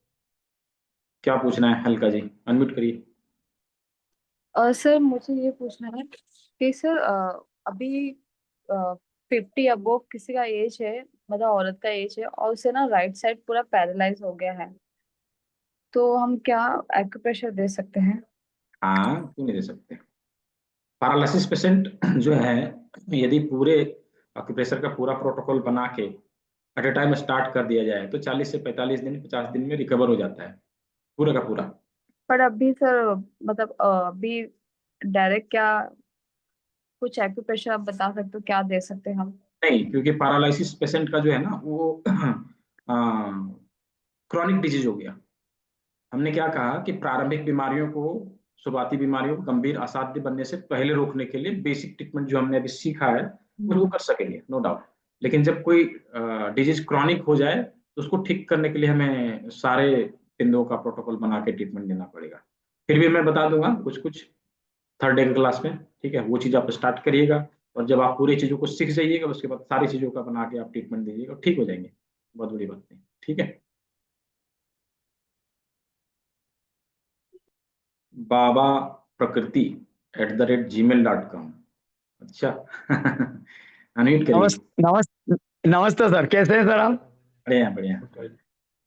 क्या पूछना है हल्का जी, अनम्यूट करिए। सर मुझे ये पूछना है कि सर अभी 50 अबव किसी का एज है, मतलब औरत का एज है, और उसे ना राइट साइड पूरा पैरालाइज हो गया है, तो हम क्या एक्यूप्रेशर दे सकते हैं? हाँ क्यों नहीं दे सकते। पैरालिसिस पेशेंट जो है, यदि पूरे एक्यूप्रेशर का पूरा प्रोटोकॉल बना के एट ए टाइम स्टार्ट कर दिया जाए तो 40 से 45 दिन 50 दिन में रिकवर हो जाता है पूरा का पूरा। पर अभी सर, मतलब अभी डायरेक्ट क्या कुछ एक्यूप्रेशर आप बता सकते हो, क्या दे सकते हैं हम? नहीं, क्योंकि पैरालिसिस पेशेंट का जो है ना वो क्रॉनिक डिजीज हो गया, हमने क्या कहा कि प्रारंभिक बीमारियों को, शुरुआती बीमारियों को गंभीर असाध्य बनने से पहले रोकने के लिए बेसिक ट्रीटमेंट जो हमने अभी सीखा है वो कर सकेंगे, नो डाउट। लेकिन जब कोई डिजीज क्रॉनिक हो जाए तो उसको ठीक करने के लिए हमें सारे बिंदुओं का प्रोटोकॉल बना के ट्रीटमेंट देना पड़ेगा। फिर भी मैं बता दूंगा कुछ कुछ थर्ड डे की क्लास में, ठीक है? वो चीज आप स्टार्ट करिएगा और जब आप पूरी चीजों को सीख जाइएगा उसके बाद सारी चीजों का बना के आप ट्रीटमेंट दीजिएगा, ठीक हो जाएंगे, बहुत बड़ी बात नहीं, ठीक है? बाबा प्रकृति @gmail.com। अच्छा अनम्यूट करिए। नमस्ते सर, कैसे हैं सर आप? बढ़िया बढ़िया।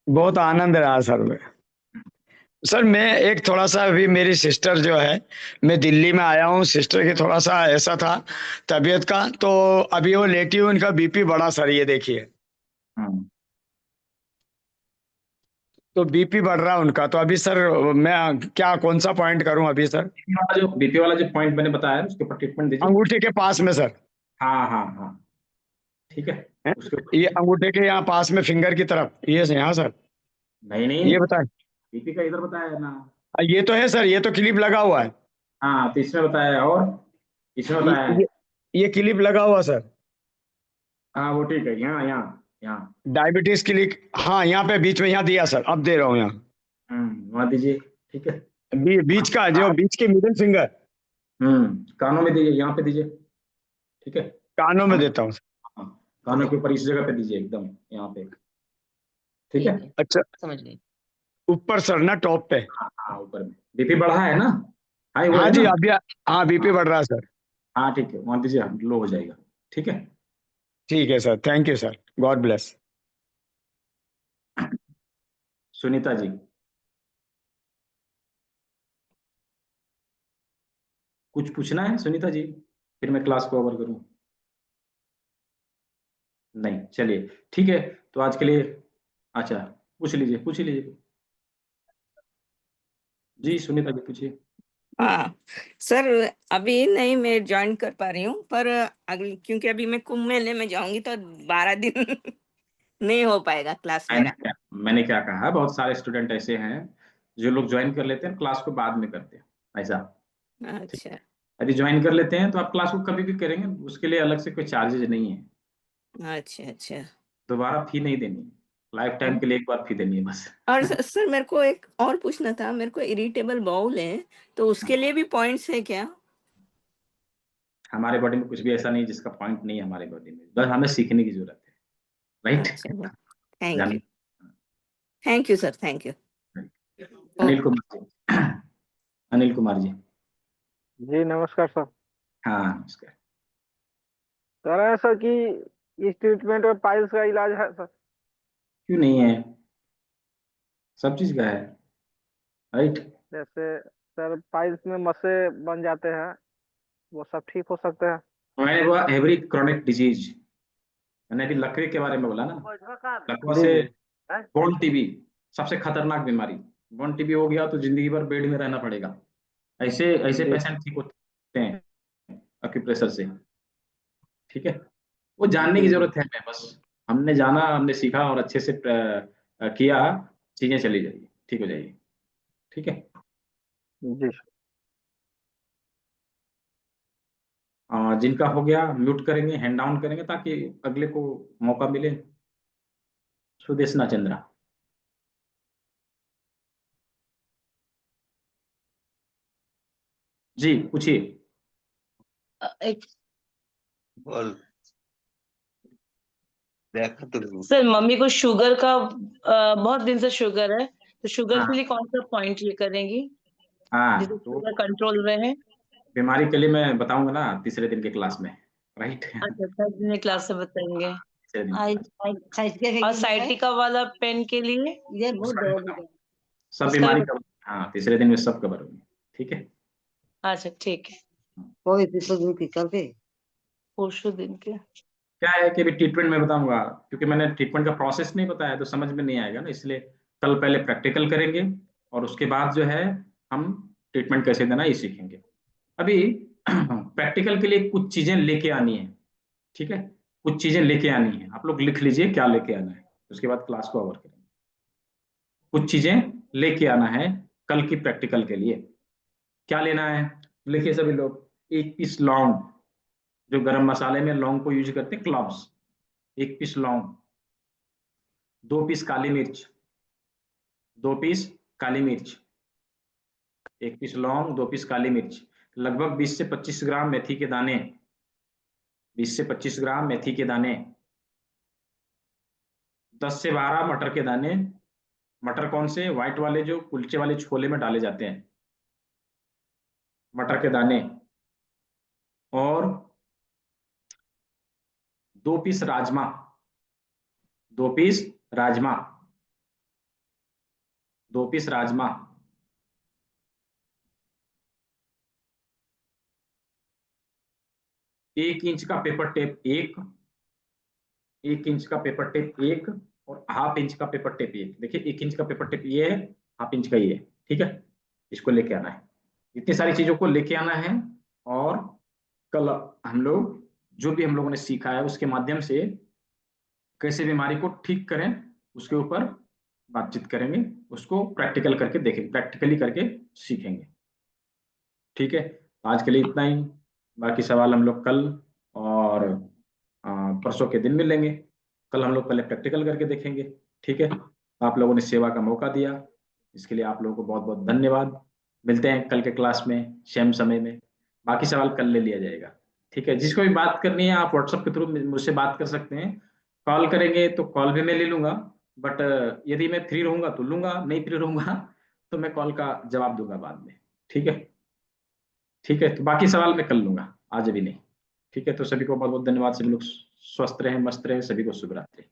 बहुत आनंद रहा सर। सर मैं एक थोड़ा सा, अभी मेरी सिस्टर जो है, मैं दिल्ली में आया हूँ, सिस्टर की थोड़ा सा ऐसा था तबीयत का, तो अभी वो लेटी हुई, उनका बीपी बढ़ा सर, ये देखिए, तो बीपी बढ़ रहा है उनका। तो अभी सर मैं क्या, कौन सा पॉइंट करूं अभी सर? बीपी वाला जो पॉइंट मैंने बताया है उसके ऊपर ट्रीटमेंट दीजिए। अंगूठे के पास में सर। हाँ हाँ हाँ, ठीक है। ये अंगूठे के यहाँ पास में, फिंगर की तरफ, ये से यहाँ सर? नहीं नहीं, ये बताएं। बीपी का इधर बताया है ना। ये तो है सर, ये तो क्लिप लगा हुआ है। हाँ, तो इसमें बताया है और इसमें बताया है। ये क्लिप लगा हुआ सर। हाँ वो ठीक है, यहाँ यहाँ यहाँ डायबिटीज क्लिप, हाँ यहाँ पे बीच में, यहाँ दिया सर, अब दे रहा हूँ यहाँ। वहाँ दीजिए, ठीक है। बीच का, जो बीच के मिडिल फिंगर। कानों में दीजिए, यहाँ पे दीजिए, ठीक है? कानों में देता हूँ। कानों के ऊपर इस जगह पे दीजिए, एकदम यहाँ पे, ठीक है? अच्छा, समझ गई। ऊपर सर ना, टॉप पे? हाँ ऊपर में। बीपी बढ़ा है ना? हाई हुआ हाँ है जी, ना? अभी हाँ बीपी बढ़ रहा है सर। हाँ ठीक है, वहाँ दीजिए, लो हो जाएगा, ठीक है? ठीक है sir, thank you sir, God bless. Sunita ji, कुछ पूछना है सुनीता जी? फिर मैं क्लास को ओवर करूं? नहीं, चलिए ठीक है, तो आज के लिए अच्छा, पूछ लीजिए पूछ लीजिए। जी सुनीता जी पूछिए। हाँ सर, अभी नहीं मैं ज्वाइन कर पा रही हूँ, पर अगली, क्योंकि अभी मैं कुंभ मेले में जाऊंगी तो 12 दिन नहीं हो पाएगा क्लास मेरा। मैंने क्या कहा, बहुत सारे स्टूडेंट ऐसे हैं जो लोग ज्वाइन कर लेते हैं, क्लास को बाद में करते हैं, ऐसा। अच्छा यदि ज्वाइन कर लेते हैं तो आप क्लास को कभी भी करेंगे, उसके लिए अलग से कोई चार्जेज नहीं है। अच्छा अच्छा। दोबारा फी नहीं देनी, लाइफ टाइम के लिए एक बार फी देनी है बस। और सर मेरे को एक और पूछना था, मेरे को इरिटेबल बाउल है, तो उसके लिए भी पॉइंट्स है क्या? हमारे बॉडी में कुछ भी ऐसा नहीं जिसका पॉइंट नहीं है हमारे बॉडी में, बस हमें सीखने की जरूरत है, right? Thank you sir, thank you. Anil Kumar ji, Anil Kumar ji. जी नमस्कार सर। हाँ नमस्कार। कह रहे हैं सर कि इस ट्रीटमेंट में पाइल्स का इलाज है सर? क्यों नहीं है, सब चीज का है, राइट? जैसे सर पाइल्स में मस्से बन जाते हैं, वो सब ठीक हो सकते हैं? मैंने बोला एवरी क्रॉनिक डिजीज, मैंने अभी लकवे के बारे में बोला ना, लकवा से बोन टीबी सबसे खतरनाक बीमारी, बोन टीबी हो गया तो जिंदगी भर बेड में रहना पड़ेगा। ऐसे ऐसे पेशेंट ठीक होते हैं एक्यूप्रेशर से, ठीक है? वो जानने की जरूरत है हमें, बस हमने जाना, हमने सीखा और अच्छे से किया, चीजें चली जाएगी, ठीक हो जाएगी, ठीक है? जी। जिनका हो गया म्यूट करेंगे, हैंड डाउन करेंगे ताकि अगले को मौका मिले। सुदेशना चंद्रा। जी पूछिए। बोल। देखा तो सर मम्मी को शुगर का बहुत दिन से शुगर है, तो शुगर हाँ। के लिए कौन सा पॉइंट ये करेंगी हाँ, जिससे तो शुगर कंट्रोल रहे? बीमारी के लिए मैं बताऊंगा ना तीसरे दिन के क्लास में, राइट? अच्छा, थर्ड दिन क्लास से बताएंगे। तीसरे दिन और साइटिका वाला पेन के लिए ये बहुत सब उसका बीमारी भी- कवर, हाँ तीसरे दिन में सब कवर होगी, ठीक है? अच्छा ठीक है, कोई करके परसों दिन के। क्या है कि अभी ट्रीटमेंट में बताऊंगा, क्योंकि मैंने ट्रीटमेंट का प्रोसेस नहीं बताया तो समझ में नहीं आएगा ना, इसलिए कल पहले प्रैक्टिकल करेंगे और उसके बाद जो है हम ट्रीटमेंट कैसे देना ये सीखेंगे। अभी प्रैक्टिकल के लिए कुछ चीजें लेके आनी है, ठीक है? कुछ चीजें लेके आनी है, आप लोग लिख लीजिए क्या लेके आना है, उसके बाद क्लास को ओवर करेंगे। कुछ चीजें लेके आना है कल की प्रैक्टिकल के लिए। क्या लेना है? लिखिए सभी लोग, 1 पीस लौंग, जो गरम मसाले में लौंग को यूज करते हैं, क्लॉव्स, 1 पीस लौंग, 2 पीस काली मिर्च, 2 पीस काली मिर्च, 1 पीस लौंग, 2 पीस काली मिर्च, लगभग 20 से 25 ग्राम मेथी के दाने, 20 से 25 ग्राम मेथी के दाने, 10 से 12 मटर के दाने। मटर कौन से? व्हाइट वाले, जो कुलचे वाले छोले में डाले जाते हैं, मटर के दाने। और 2 पीस राजमा, 2 पीस राजमा, 2 पीस राजमा। 1 इंच का पेपर टेप, 1 इंच का पेपर टेप 1, और ½ इंच का पेपर टेप 1। देखिए 1 इंच का पेपर टेप ये है, ½ इंच का ये है, ठीक है। इसको लेके आना है, इतनी सारी चीजों को लेके आना है। और कल हम लोग जो भी हम लोगों ने सीखा है उसके माध्यम से कैसे बीमारी को ठीक करें उसके ऊपर बातचीत करेंगे, उसको प्रैक्टिकल करके देखेंगे, प्रैक्टिकली करके सीखेंगे, ठीक है। आज के लिए इतना ही, बाकी सवाल हम लोग कल और परसों के दिन मिलेंगे। कल हम लोग पहले प्रैक्टिकल करके देखेंगे, ठीक है। आप लोगों ने सेवा का मौका दिया, इसके लिए आप लोगों को बहुत बहुत धन्यवाद। मिलते हैं कल के क्लास में सेम समय में, बाकी सवाल कल ले लिया जाएगा, ठीक है। जिसको भी बात करनी है आप व्हाट्सएप के थ्रू मुझसे बात कर सकते हैं। कॉल करेंगे तो कॉल भी मैं ले लूंगा, बट यदि मैं फ्री रहूंगा तो लूंगा, नहीं फ्री रहूंगा तो मैं कॉल का जवाब दूंगा बाद में, ठीक है। ठीक है, तो बाकी सवाल मैं कर लूंगा, आज अभी नहीं, ठीक है। तो सभी को बहुत बहुत धन्यवाद। सभी लोग स्वस्थ रहें, मस्त रहें, सभी को शुभ रात्रि।